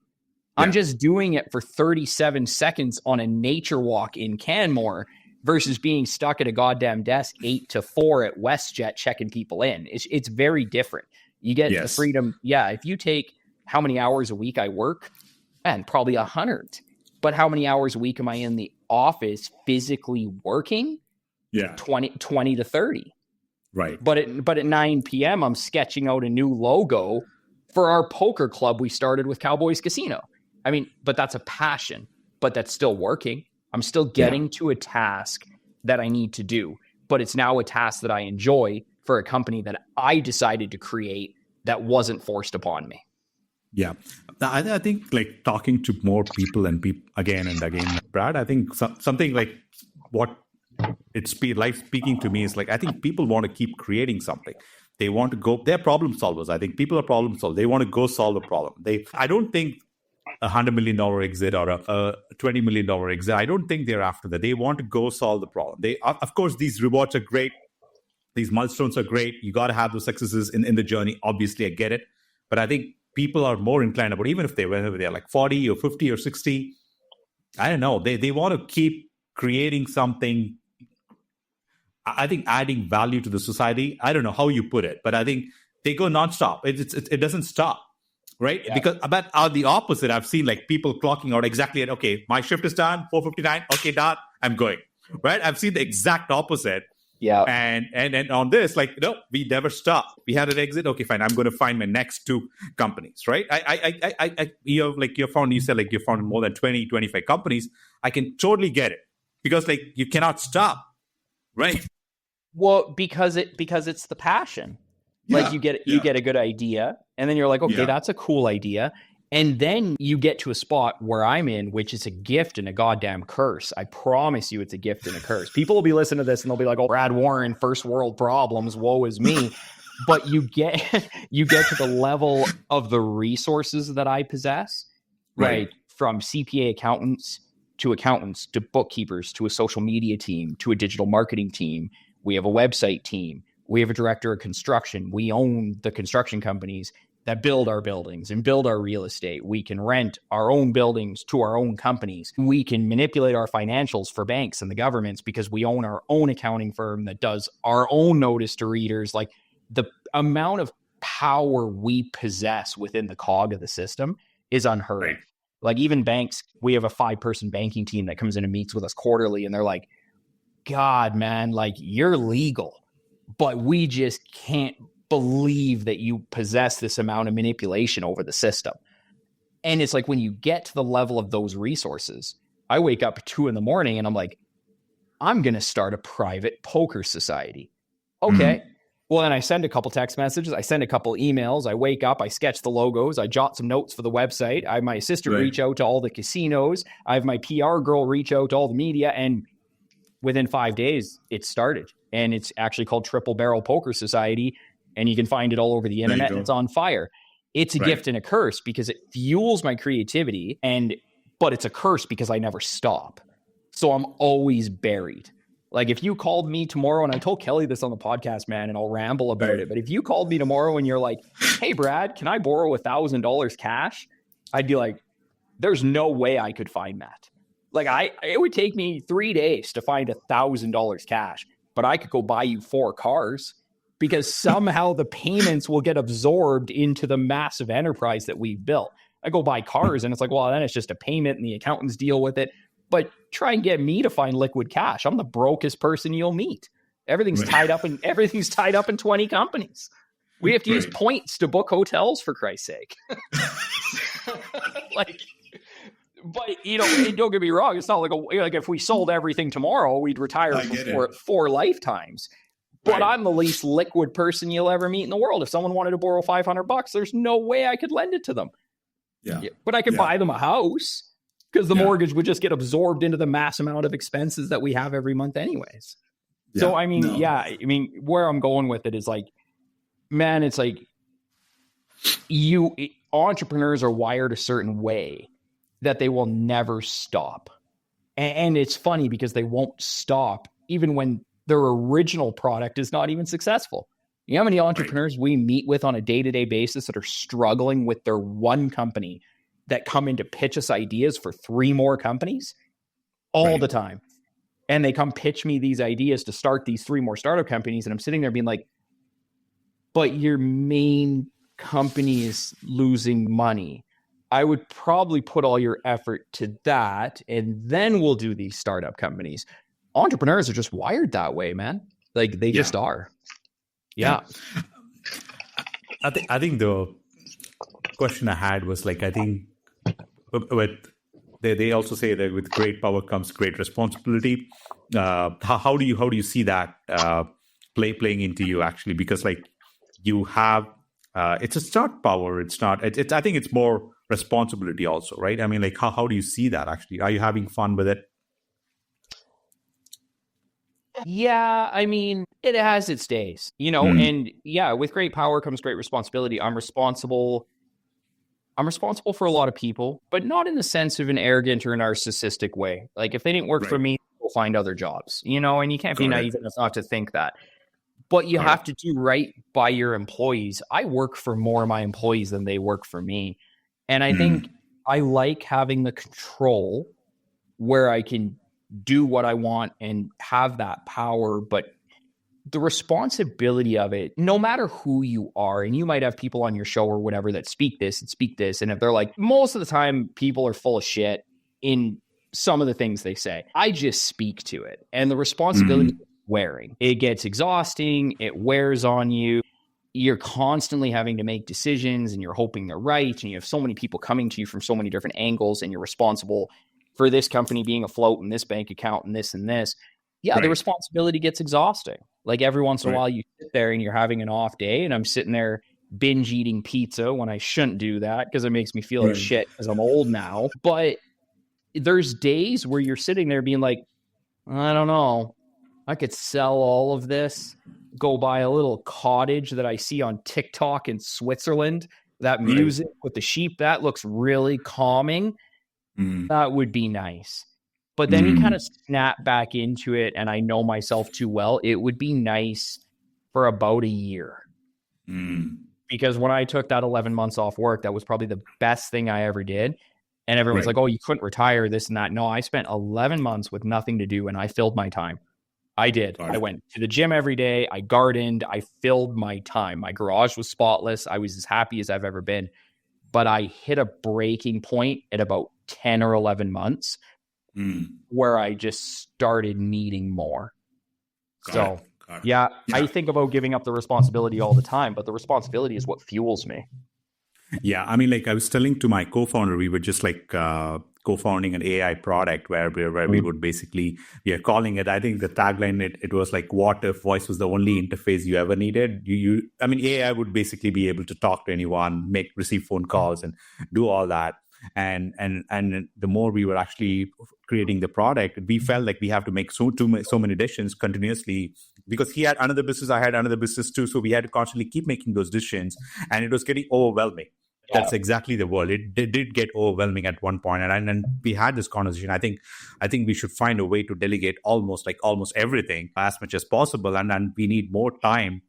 I'm just doing it for 37 seconds on a nature walk in Canmore versus being stuck at a goddamn desk 8 to 4 at WestJet checking people in. It's very different. You get the freedom. Yeah, if you take how many hours a week I work, man, probably 100. But how many hours a week am I in the office physically working? 20 to 30. Right. But at 9 p.m., I'm sketching out a new logo for our poker club we started with Cowboys Casino. I mean, but that's a passion, but that's still working. I'm still getting to a task that I need to do, but it's now a task that I enjoy for a company that I decided to create that wasn't forced upon me. Yeah. I think like talking to more people and again and again, Brad, I think something like what life speaking to me is like, I think people want to keep creating something. They want to go, they're problem solvers. I think people are problem solvers. They want to go solve a problem. I don't think $100 million exit or a $20 million exit, I don't think they're after that. They want to go solve the problem. Of course, these rewards are great. These milestones are great. You got to have those successes in the journey. Obviously, I get it. But I think people are more inclined about, even if whether they're like 40 or 50 or 60, I don't know. They want to keep creating something. I think adding value to the society. I don't know how you put it, but I think they go nonstop. It doesn't stop, right? Yeah. Because about the opposite, I've seen like people clocking out exactly at, okay, my shift is done, 4:59. Okay, done. I'm going, right? I've seen the exact opposite. Yeah. And on this, like, no, we never stop. We had an exit. Okay, fine. I'm going to find my next 2 companies, right? You said like you found more than 20, 25 companies. I can totally get it because like you cannot stop, right? Well, because it's the passion. Like you get a good idea and then you're like, okay, that's a cool idea. And then you get to a spot where I'm in, which is a gift and a goddamn curse. I promise you it's a gift and a curse. People will be listening to this and they'll be like, oh, Brad Warren, first world problems, woe is me. But you get to the level of the resources that I possess, right? From CPA accountants to bookkeepers, to a social media team, to a digital marketing team. We have a website team. We have a director of construction. We own the construction companies that build our buildings and build our real estate. We can rent our own buildings to our own companies. We can manipulate our financials for banks and the governments because we own our own accounting firm that does our own notice to readers. Like the amount of power we possess within the cog of the system is unheard of. Like even banks, we have a 5-person banking team that comes in and meets with us quarterly. And they're like, God, man, like you're legal, but we just can't believe that you possess this amount of manipulation over the system. And it's like when you get to the level of those resources, I wake up at 2 a.m. and I'm like, I'm going to start a private poker society. Okay. Well, then I send a couple text messages. I send a couple emails. I wake up. I sketch the logos. I jot some notes for the website. I have my assistant reach out to all the casinos. I have my PR girl reach out to all the media. And within 5 days, it started. And it's actually called Triple Barrel Poker Society. And you can find it all over the internet. And it's on fire. It's a gift and a curse because it fuels my creativity. But it's a curse because I never stop. So I'm always buried. Like if you called me tomorrow, and I told Kelly this on the podcast, man, and I'll ramble about it. But if you called me tomorrow and you're like, hey, Brad, can I borrow $1,000 cash? I'd be like, there's no way I could find that. Like it would take me 3 days to find $1,000 cash, but I could go buy you 4 cars because somehow the payments will get absorbed into the massive enterprise that we've built. I go buy cars and it's like, well, then it's just a payment and the accountants deal with it. But try and get me to find liquid cash. I'm the brokest person you'll meet. Everything's tied up in 20 companies. We have to use points to book hotels, for Christ's sake. But don't get me wrong. It's not like if we sold everything tomorrow, we'd retire for 4 lifetimes. But I'm the least liquid person you'll ever meet in the world. If someone wanted to borrow $500, there's no way I could lend it to them. Yeah. But I could buy them a house. Because the mortgage would just get absorbed into the mass amount of expenses that we have every month anyways. Yeah, so, I mean, where I'm going with it is like, man, it's like entrepreneurs are wired a certain way that they will never stop. And it's funny because they won't stop even when their original product is not even successful. You know how many entrepreneurs we meet with on a day-to-day basis that are struggling with their one company that come in to pitch us ideas for 3 more companies all the time. And they come pitch me these ideas to start these 3 more startup companies. And I'm sitting there being like, but your main company is losing money. I would probably put all your effort to that. And then we'll do these startup companies. Entrepreneurs are just wired that way, man. Like they just are. Yeah. I think the question I had was like, I think, they also say that with great power comes great responsibility. How do you see that playing into you actually? Because like you have, it's not power. It's not. It's. I think it's more responsibility also, right? I mean, like how do you see that actually? Are you having fun with it? Yeah, I mean, it has its days, and with great power comes great responsibility. I'm responsible for a lot of people, but not in the sense of an arrogant or narcissistic way. Like if they didn't work for me, we'll find other jobs, and you can't be naive enough not to think that. But you have to do right by your employees. I work for more of my employees than they work for me. And I think I like having the control where I can do what I want and have that power, but the responsibility of it, no matter who you are, and you might have people on your show or whatever that speak this, and if they're like, most of the time people are full of shit in some of the things they say, I just speak to it. And the responsibility is wearing. It gets exhausting. It wears on you. You're constantly having to make decisions and you're hoping they're right. And you have so many people coming to you from so many different angles and you're responsible for this company being afloat and this bank account and this and this. Yeah, the responsibility gets exhausting. Like every once in a while you sit there and you're having an off day and I'm sitting there binge eating pizza when I shouldn't do that because it makes me feel like shit because I'm old now. But there's days where you're sitting there being like, I don't know, I could sell all of this, go buy a little cottage that I see on TikTok in Switzerland, that music with the sheep, that looks really calming. That would be nice. But then you kind of snap back into it, and I know myself too well. It would be nice for about a year. Because when I took that 11 months off work, that was probably the best thing I ever did. And everyone's like, oh, you couldn't retire, this and that. No, I spent 11 months with nothing to do, and I filled my time. I did. I went to the gym every day. I gardened. I filled my time. My garage was spotless. I was as happy as I've ever been. But I hit a breaking point at about 10 or 11 months where I just started needing more. Got Got it. Yeah, Yeah. I think about giving up the responsibility all the time, but the responsibility is what fuels me. Yeah, I mean, like I was telling to my co-founder, we were just like co-founding an AI product where we would basically, we are calling it, I think the tagline, it was like, what if voice was the only interface you ever needed? I mean, AI would basically be able to talk to anyone, receive phone calls and do all that. And the more we were actually creating the product, we felt like we have to make so many decisions continuously, because he had another business, I had another business too, so we had to constantly keep making those decisions, and it was getting overwhelming. That's exactly the word. It did get overwhelming at one point, and we had this conversation. I think we should find a way to delegate almost everything as much as possible, and we need more time,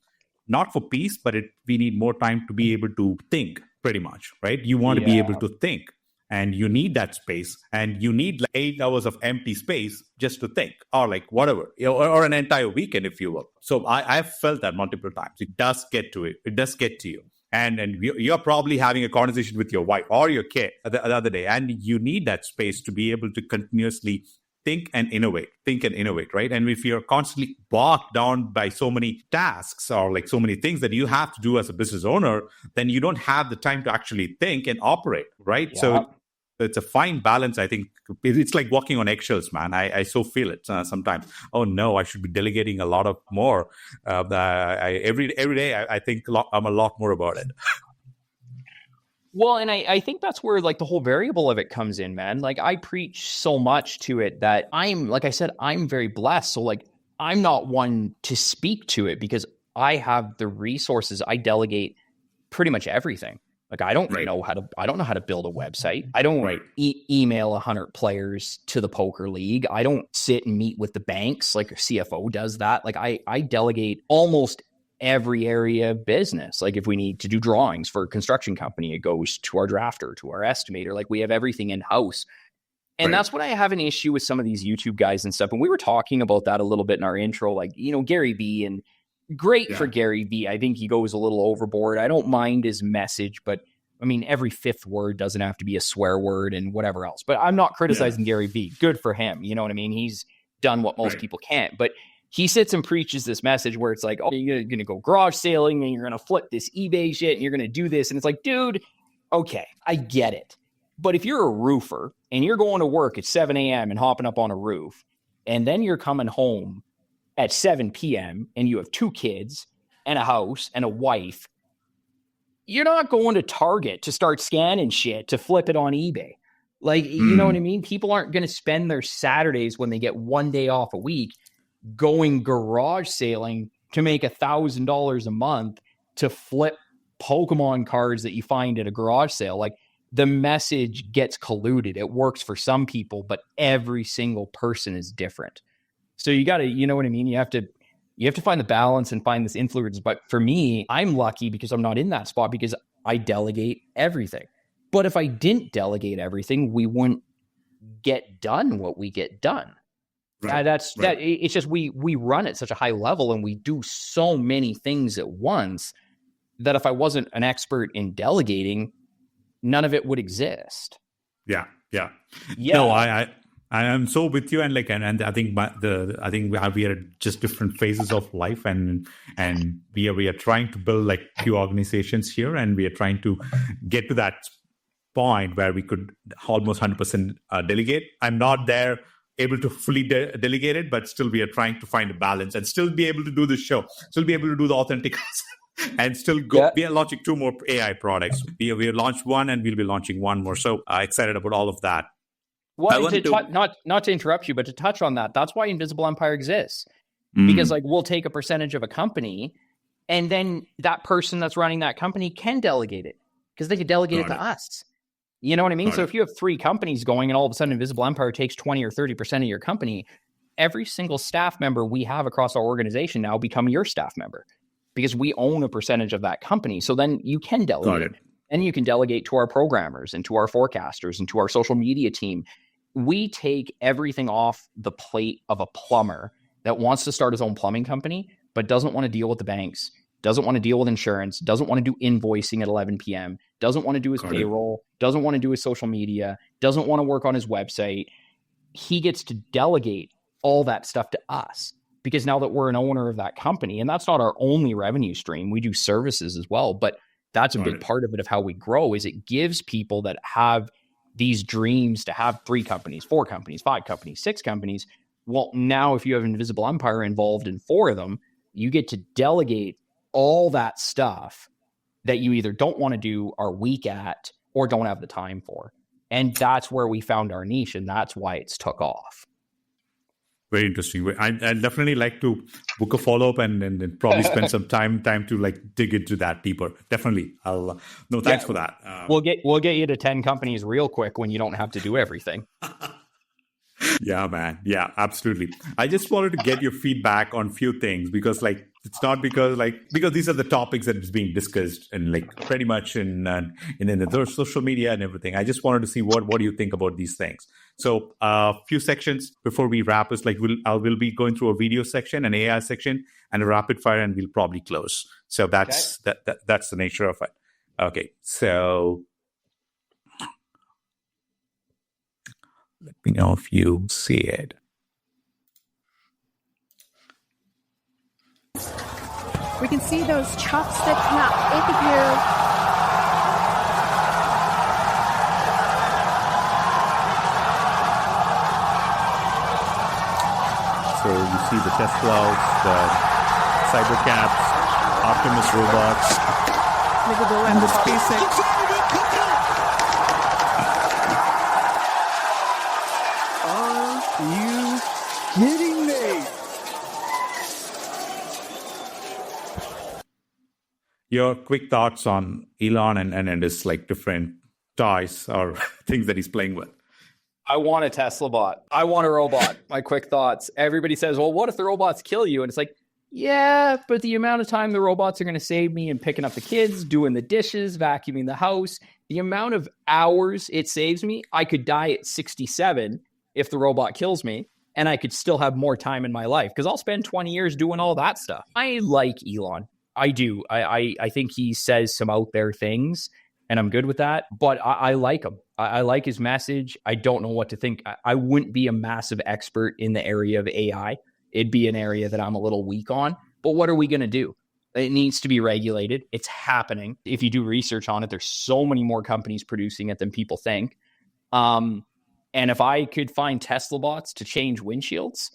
not for peace, but we need more time to be able to think. Pretty much, right? You want to be able to think, and you need that space, and you need like 8 hours of empty space just to think, or like whatever, or an entire weekend, if you will. So I've felt that multiple times. It does get to it. It does get to you. And you're probably having a conversation with your wife or your kid the other day, and you need that space to be able to continuously think and innovate, right? And if you're constantly bogged down by so many tasks or like so many things that you have to do as a business owner, then you don't have the time to actually think and operate, right? Yeah. So it's a fine balance. I think it's like walking on eggshells, man. I so feel it sometimes. Oh no, I should be delegating a lot of more. Every day I think I'm a lot more about it. Well, and I think that's where like the whole variable of it comes in, man. Like I preach so much to it that like I said, I'm very blessed. So like I'm not one to speak to it because I have the resources. I delegate pretty much everything. Like I don't know how to build a website. I don't email 100 players to the poker league. I don't sit and meet with the banks like a CFO does that. Like I delegate almost every area of business. Like if we need to do drawings for a construction company, it goes to our drafter, to our estimator. Like we have everything in house. And that's what I have an issue with some of these YouTube guys and stuff. And we were talking about that a little bit in our intro, like, Gary Vee, and great for Gary Vee. I think he goes a little overboard. I don't mind his message, but I mean, every fifth word doesn't have to be a swear word and whatever else. But I'm not criticizing Gary Vee. Good for him. You know what I mean? He's done what most people can't. But he sits and preaches this message where it's like, oh, you're going to go garage sailing and you're going to flip this eBay shit and you're going to do this. And it's like, dude, okay, I get it. But if you're a roofer and you're going to work at 7 a.m. and hopping up on a roof, and then you're coming home at 7 p.m. and you have 2 kids and a house and a wife, you're not going to Target to start scanning shit to flip it on eBay. Like, you know what I mean? People aren't going to spend their Saturdays when they get one day off a week going garage sailing to make $1,000 a month to flip Pokemon cards that you find at a garage sale. Like the message gets colluded. It works for some people, but every single person is different. So you got to, you know what I mean? You have to find the balance and find this influence. But for me, I'm lucky because I'm not in that spot because I delegate everything. But if I didn't delegate everything, we wouldn't get done what we get done. That. It's just we run at such a high level and we do so many things at once that if I wasn't an expert in delegating, none of it would exist. Yeah. No, I am so with you, and I think we are at just different phases of life, and we are trying to build like few organizations here, and we are trying to get to that point where we could almost 100% delegate. I'm not there able to fully delegate it, but still we are trying to find a balance and still be able to do the show, still be able to do the authentic and still go. Yeah. We are launching 2 more AI products. We launched 1 and we'll be launching 1 more. So excited about all of that. Well, not to interrupt you, but to touch on that, that's why Invisible Empire exists. Because like we'll take a percentage of a company and then that person that's running that company can delegate it because they could delegate it to us. You know what I mean? So if you have 3 companies going and all of a sudden Invisible Empire takes 20 or 30% of your company, every single staff member we have across our organization now become your staff member because we own a percentage of that company. So then you can delegate. And you can delegate to our programmers and to our forecasters and to our social media team. We take everything off the plate of a plumber that wants to start his own plumbing company, but doesn't want to deal with the banks, doesn't want to deal with insurance, doesn't want to do invoicing at 11 p.m., doesn't want to do his payroll, doesn't want to do his social media, doesn't want to work on his website. He gets to delegate all that stuff to us because now that we're an owner of that company, and that's not our only revenue stream, we do services as well, but that's a big part of it, of how we grow, is it gives people that have these dreams to have 3 companies, 4 companies, 5 companies, 6 companies. Well, now if you have Invisible Empire involved in 4 of them, you get to delegate all that stuff that you either don't want to do, are weak at, or don't have the time for. And that's where we found our niche, and that's why it's took off. Very interesting. I'd definitely like to book a follow-up and probably spend some time to like dig into that deeper. Definitely. Thanks for that. We'll get you to 10 companies real quick when you don't have to do everything. Yeah, man. Yeah, absolutely. I just wanted to get your feedback on few things, because like, it's not because these are the topics that is being discussed and like pretty much in the social media and everything. I just wanted to see what do you think about these things. So a few sections before we wrap is like we'll be going through a video section, an AI section, and a rapid fire, and we'll probably close. So that's that's the nature of it. Okay, so let me know if you see it. We can see those chopsticks now. Here. So you see the Teslas, the Cybercaps, Optimus robots, and the SpaceX. Are you kidding me? Your quick thoughts on Elon and his like different toys or things that he's playing with. I want a Tesla bot. I want a robot. My quick thoughts. Everybody says, well, what if the robots kill you? And it's like, yeah, but the amount of time the robots are going to save me in picking up the kids, doing the dishes, vacuuming the house, the amount of hours it saves me, I could die at 67 if the robot kills me, and I could still have more time in my life because I'll spend 20 years doing all that stuff. I like Elon. I do. I think he says some out there things, and I'm good with that, but I like him. I like his message. I don't know what to think. I wouldn't be a massive expert in the area of AI. It'd be an area that I'm a little weak on, but what are we going to do? It needs to be regulated. It's happening. If you do research on it, there's so many more companies producing it than people think. And if I could find Tesla bots to change windshields,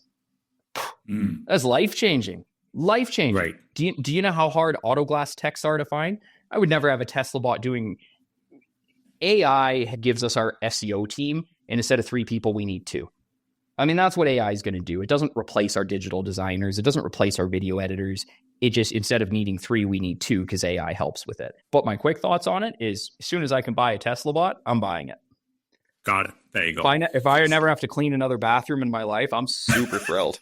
that's life-changing. Life-changing. Right. Do you know how hard auto glass techs are to find? I would never have a Tesla bot doing. AI gives us our SEO team, and instead of 3 people, we need 2. I mean, that's what AI is going to do. It doesn't replace our digital designers. It doesn't replace our video editors. It just, instead of needing 3, we need 2 because AI helps with it. But my quick thoughts on it is, as soon as I can buy a Tesla bot, I'm buying it. Got it. There you go. If I never have to clean another bathroom in my life, I'm super thrilled.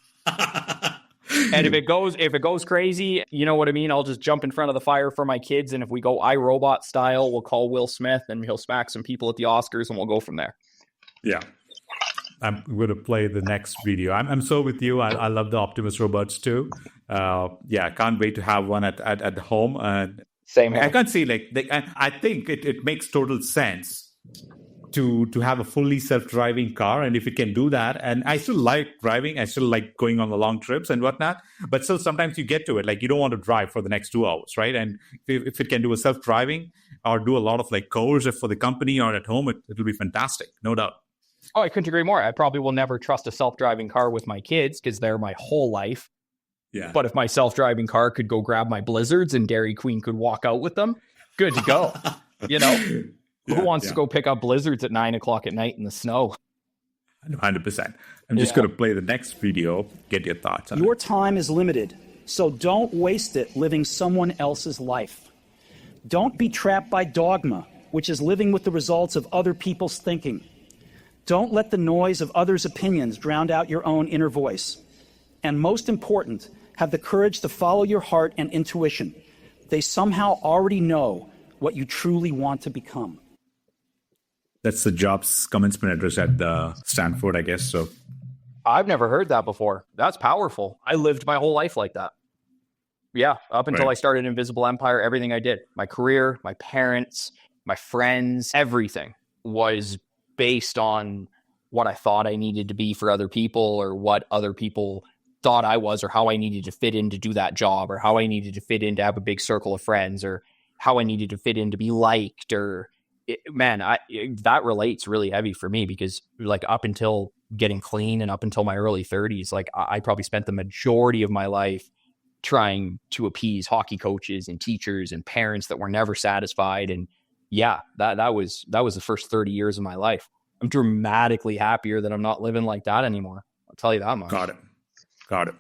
And if it goes crazy, you know what I mean? I'll just jump in front of the fire for my kids. And if we go iRobot style, we'll call Will Smith and he'll smack some people at the Oscars and we'll go from there. Yeah. I'm going to play the next video. I'm so with you. I love the Optimus robots too. Yeah, can't wait to have one at home. Same here. I can't see I think it makes total sense to have a fully self-driving car, and if it can do that, and I still like driving, I still like going on the long trips and whatnot, but still sometimes you get to it, like you don't want to drive for the next 2 hours, right? And if it can do a self-driving or do a lot of like chores for the company or at home, it'll be fantastic, no doubt. Oh, I couldn't agree more. I probably will never trust a self-driving car with my kids because they're my whole life. Yeah. But if my self-driving car could go grab my Blizzards and Dairy Queen could walk out with them, good to go. You know? Who wants to go pick up Blizzards at 9:00 at night in the snow? 100%. I'm just going to play the next video, get your thoughts on Your it. time is limited, so don't waste it living someone else's life. Don't be trapped by dogma, which is living with the results of other people's thinking. Don't let the noise of others' opinions drown out your own inner voice. And most important, have the courage to follow your heart and intuition. They somehow already know what you truly want to become. That's the Jobs commencement address at Stanford, I guess. So I've never heard that before. That's powerful. I lived my whole life like that. Yeah, up until I started Invisible Empire, everything I did, my career, my parents, my friends, everything was based on what I thought I needed to be for other people or what other people thought I was, or how I needed to fit in to do that job, or how I needed to fit in to have a big circle of friends, or how I needed to fit in to be liked, or that relates really heavy for me, because like up until getting clean and up until my early 30s, like I probably spent the majority of my life trying to appease hockey coaches and teachers and parents that were never satisfied. And yeah, that was the first 30 years of my life. I'm dramatically happier that I'm not living like that anymore. I'll tell you that much. Got it.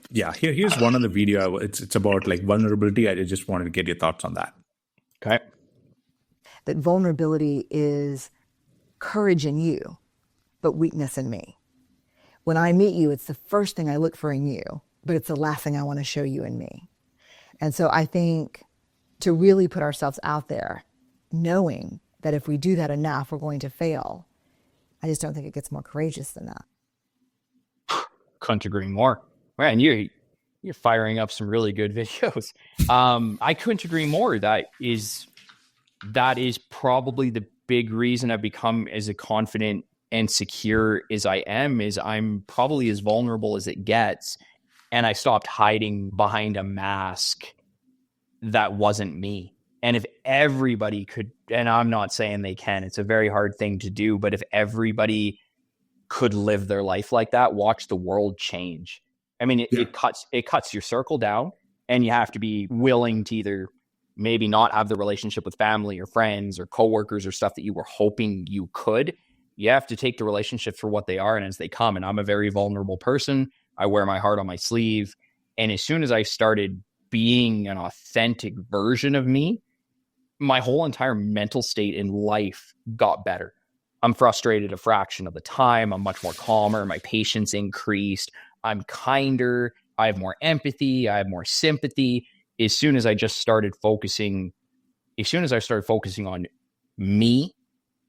Yeah. Here's one other video. It's about like vulnerability. I just wanted to get your thoughts on that. Okay. That vulnerability is courage in you, but weakness in me. When I meet you, it's the first thing I look for in you, but it's the last thing I want to show you in me. And so I think to really put ourselves out there, knowing that if we do that enough, we're going to fail, I just don't think it gets more courageous than that. Couldn't agree more. Man, you're firing up some really good videos. I couldn't agree more. That is probably the big reason I've become as confident and secure as I am, is I'm probably as vulnerable as it gets. And I stopped hiding behind a mask that wasn't me. And if everybody could, and I'm not saying they can, it's a very hard thing to do, but if everybody could live their life like that, watch the world change. I mean, it cuts your circle down, and you have to be willing to either maybe not have the relationship with family or friends or coworkers or stuff that you were hoping you could. You have to take the relationships for what they are and as they come. And I'm a very vulnerable person. I wear my heart on my sleeve. And as soon as I started being an authentic version of me, my whole entire mental state in life got better. I'm frustrated a fraction of the time. I'm much more calmer. My patience increased. I'm kinder. I have more empathy. I have more sympathy. As soon as I started focusing on me,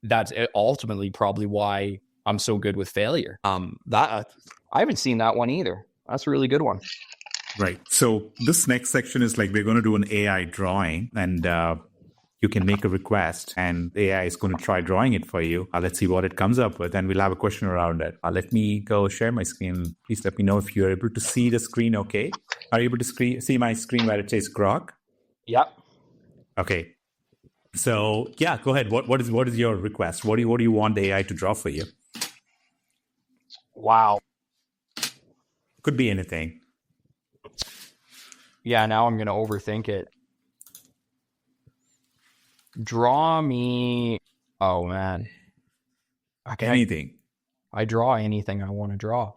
that's ultimately probably why I'm so good with failure. That I haven't seen that one either. That's a really good one. Right. So this next section is like, we're going to do an AI drawing, and you can make a request and the AI is going to try drawing it for you. Let's see what it comes up with, and we'll have a question around it. Let me go share my screen. Please let me know if you're able to see the screen. Okay. Are you able to see my screen where it says Grok? Yep. Okay. So yeah, go ahead. What is your request? What do you want the AI to draw for you? Wow. Could be anything. Yeah, now I'm going to overthink it. Draw me. Oh, man. Okay. Anything. I draw anything I want to draw.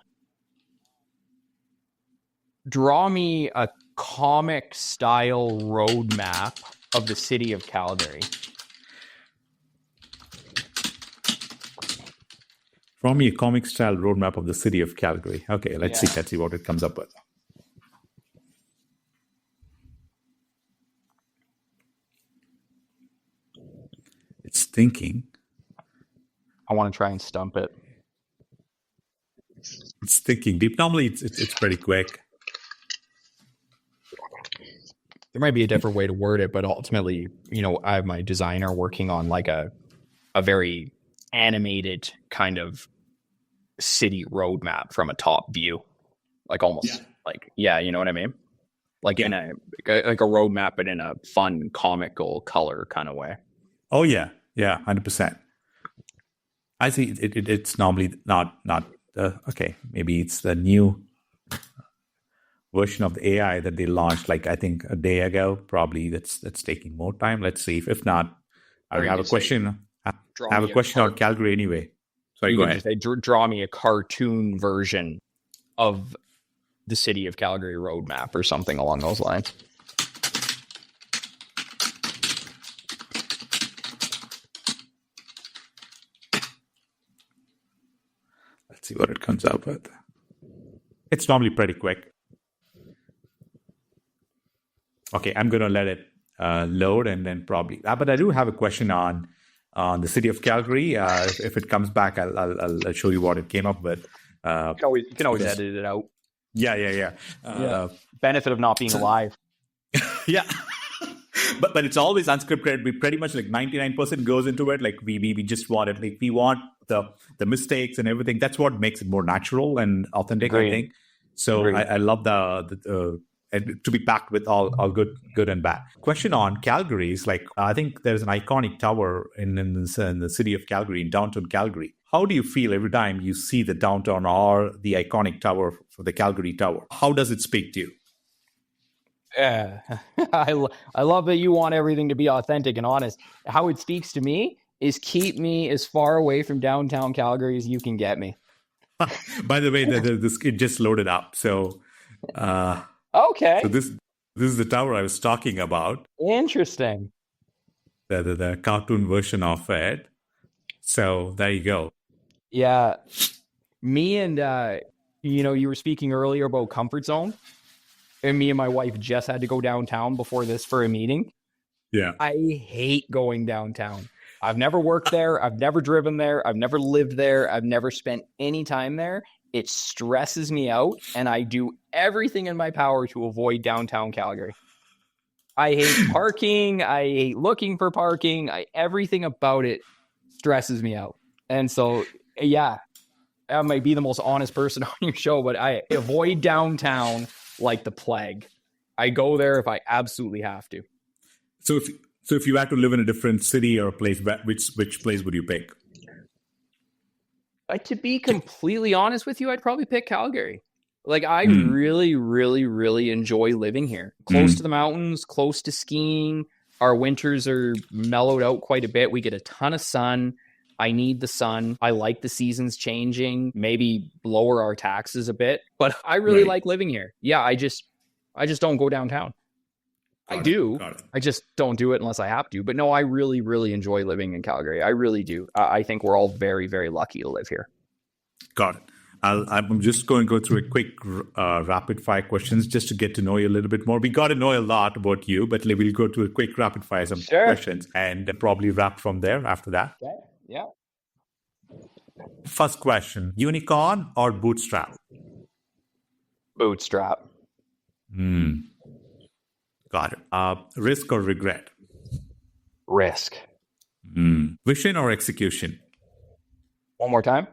Draw me a comic style roadmap of the city of Calgary. Draw me a comic style roadmap of the city of Calgary. Okay, let's see what it comes up with. It's thinking. I want to try and stump it. It's thinking deep. Normally, it's pretty quick. There might be a different way to word it, but ultimately, I have my designer working on like a very animated kind of city roadmap from a top view, like almost you know what I mean? Like in a roadmap, but in a fun, comical color kind of way. Oh yeah, 100%. I see. It's normally not okay. Maybe it's the new version of the AI that they launched, like I think a day ago. Probably that's taking more time. Let's see. If not, I have a question. I have a question on Calgary anyway. Sorry, go ahead. Draw me a cartoon version of the city of Calgary roadmap or something along those lines. Let's see what it comes up with. It's normally pretty quick. Okay, I'm going to let it load and then probably. But I do have a question on the city of Calgary. If it comes back, I'll show you what it came up with. You can always edit it out. Yeah. Benefit of not being alive. Yeah. But it's always unscripted. We pretty much like 99% goes into it. Like we just want it. Like we want the mistakes and everything. That's what makes it more natural and authentic. Great. I think. So Great. I love and to be packed with all good and bad. Question on Calgary is like, I think there's an iconic tower in the city of Calgary, in downtown Calgary. How do you feel every time you see the downtown or the iconic tower for the Calgary Tower? How does it speak to you? Yeah, I love that you want everything to be authentic and honest. How it speaks to me is keep me as far away from downtown Calgary as you can get me. By the way, it just loaded up. So, Okay, so this is the tower I was talking about. interesting. The cartoon version of it. So there you go. Yeah, me and you were speaking earlier about comfort zone, and me and my wife just had to go downtown before this for a meeting. Yeah. I hate going downtown. I've never worked there. I've never driven there. I've never lived there. I've never spent any time there. It stresses me out, and I do everything in my power to avoid downtown Calgary. I hate parking. I hate looking for parking. Everything about it stresses me out. And so, yeah, I might be the most honest person on your show, but I avoid downtown like the plague. I go there if I absolutely have to. So if you had to live in a different city or a place, which place would you pick? To be completely honest with you, I'd probably pick Calgary. Like, I really, really, really enjoy living here. Close to the mountains, close to skiing. Our winters are mellowed out quite a bit. We get a ton of sun. I need the sun. I like the seasons changing, maybe lower our taxes a bit, but I really like living here. Yeah, I just don't go downtown. Got it. I just don't do it unless I have to. But no, I really, really enjoy living in Calgary. I really do. I think we're all very, very lucky to live here. Got it. I'm just going to go through a quick rapid fire questions just to get to know you a little bit more. We got to know a lot about you, but we'll go to a quick rapid fire questions and probably wrap from there after that. Okay. Yeah. First question, unicorn or bootstrap? Bootstrap. Got it. Risk or regret? Risk. Vision or execution? One more time.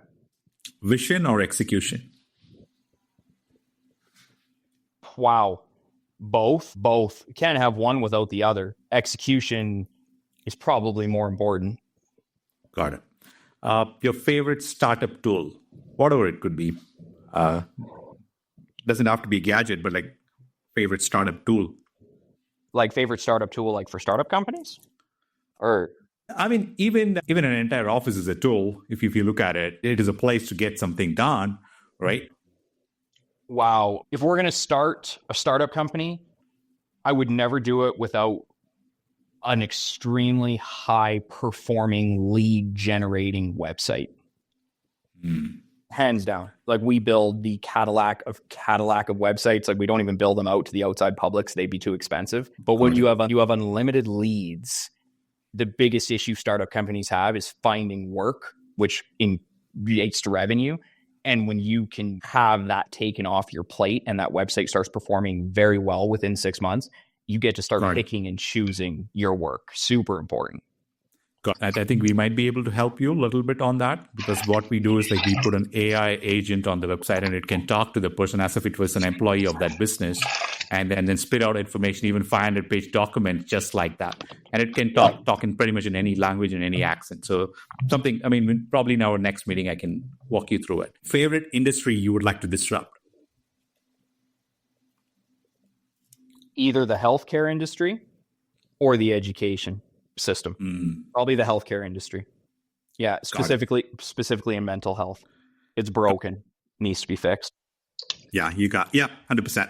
Vision or execution? Wow. Both. You can't have one without the other. Execution is probably more important. Got it. Your favorite startup tool, whatever it could be. Doesn't have to be a gadget, but like favorite startup tool. Like favorite startup tool, like for startup companies? Or I mean, even an entire office is a tool. If you look at it, it is a place to get something done, right? Wow. If we're going to start a startup company, I would never do it without an extremely high performing lead generating website. Hands down. Like, we build the Cadillac of websites. Like, we don't even build them out to the outside public, so they'd be too expensive. But when you have unlimited leads, the biggest issue startup companies have is finding work, which creates to revenue. And when you can have that taken off your plate and that website starts performing very well within 6 months, you get to start picking and choosing your work. Super important. I think we might be able to help you a little bit on that, because what we do is like we put an AI agent on the website and it can talk to the person as if it was an employee of that business, and then spit out information, even 500-page document just like that. And it can talk in pretty much in any language and any accent. So something, I mean, probably in our next meeting, I can walk you through it. Favorite industry you would like to disrupt? Either the healthcare industry or the education system. Probably the healthcare industry. Yeah, specifically in mental health. It's broken. Needs to be fixed. Yeah, 100%.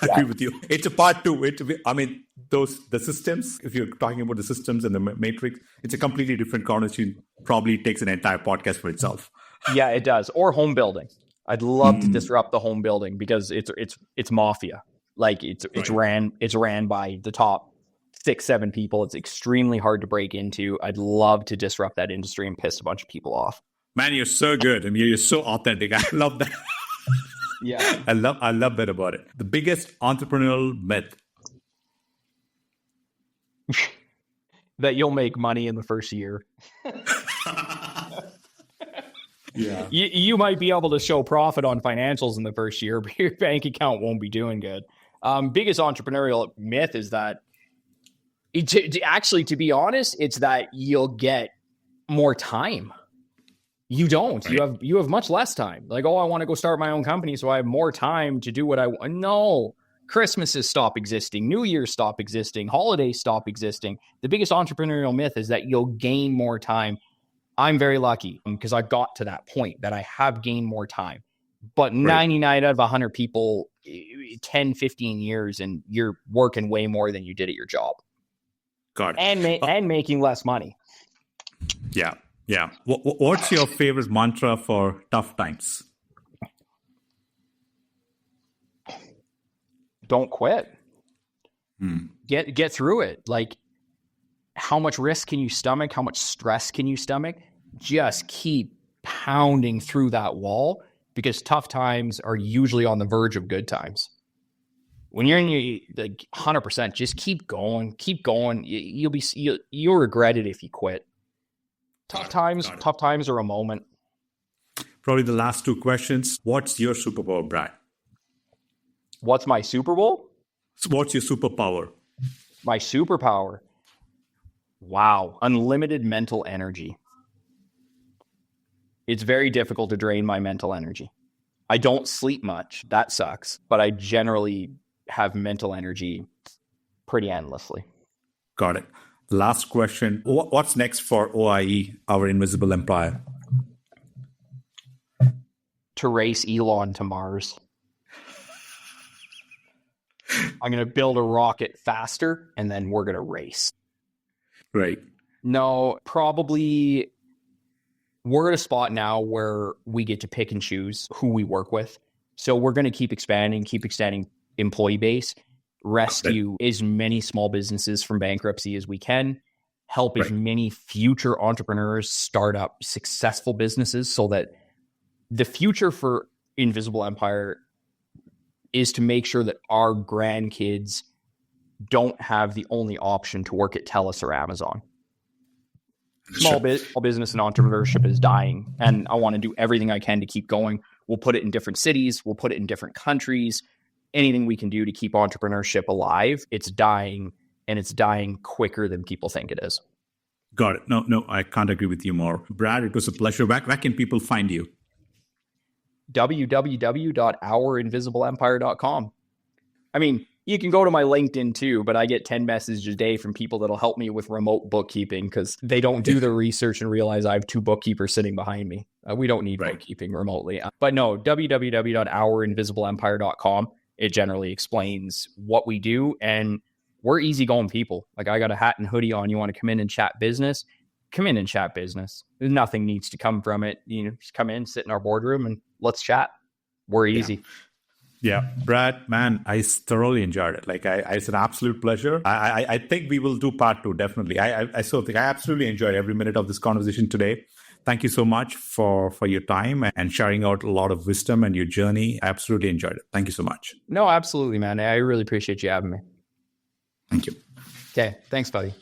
Agree with you. It's a part two. The systems, if you're talking about the systems and the matrix, it's a completely different conversation. Probably takes an entire podcast for itself. Yeah, it does. Or home building. I'd love to disrupt the home building, because it's mafia. Like, it's ran by the top 6-7 people. It's extremely hard to break into. I'd love to disrupt that industry and piss a bunch of people off. Man, you're so good. I mean, you're so authentic. I love that. Yeah. I love that about it. The biggest entrepreneurial myth. That you'll make money in the first year. You might be able to show profit on financials in the first year, but your bank account won't be doing good. Biggest entrepreneurial myth is that, to be honest, it's that you'll get more time. You don't. Right. You have much less time. Like, I want to go start my own company, so I have more time to do what I want. No. Christmases stop existing. New Year's stop existing. Holidays stop existing. The biggest entrepreneurial myth is that you'll gain more time. I'm very lucky because I got to that point that I have gained more time. But 99 out of 100 people, 10, 15 years, and you're working way more than you did at your job. Got it. And making less money. Yeah. Yeah. What's your favorite mantra for tough times? Don't quit. Get through it. Like, how much risk can you stomach? How much stress can you stomach? Just keep pounding through that wall, because tough times are usually on the verge of good times. When you're in your 100%, just keep going. You'll regret it if you quit. Tough times are a moment. Probably the last two questions. What's your superpower, Brad? What's my Super Bowl? What's your superpower? My superpower. Wow. Unlimited mental energy. It's very difficult to drain my mental energy. I don't sleep much. That sucks. But I generally have mental energy pretty endlessly. Got it. Last question. What's next for OIE, our invisible empire? To race Elon to Mars. I'm going to build a rocket faster, and then we're going to race. Right. No, probably we're at a spot now where we get to pick and choose who we work with. So we're going to keep extending employee base, rescue as many small businesses from bankruptcy as we can, help as many future entrepreneurs start up successful businesses, so that the future for Invisible Empire is to make sure that our grandkids don't have the only option to work at TELUS or Amazon. Small business and entrepreneurship is dying, and I want to do everything I can to keep going. We'll put it in different cities. We'll put it in different countries. Anything we can do to keep entrepreneurship alive. It's dying, and it's dying quicker than people think it is. Got it. No, I can't agree with you more. Brad, it was a pleasure. Where can people find you? www.ourinvisibleempire.com. I mean, you can go to my LinkedIn too, but I get 10 messages a day from people that'll help me with remote bookkeeping because they don't do the research and realize I have two bookkeepers sitting behind me. We don't need bookkeeping remotely. But no, www.ourinvisibleempire.com. It generally explains what we do, and we're easygoing people. Like, I got a hat and hoodie on. You want to come in and chat business? Come in and chat business. Nothing needs to come from it. Just come in, sit in our boardroom, and let's chat. We're easy. Yeah. Brad, man, I thoroughly enjoyed it. It's an absolute pleasure. I think we will do part two, definitely. I so think I absolutely enjoyed every minute of this conversation today. Thank you so much for your time and sharing out a lot of wisdom and your journey. I absolutely enjoyed it. Thank you so much. No, absolutely, man. I really appreciate you having me. Thank you. Okay. Thanks, buddy.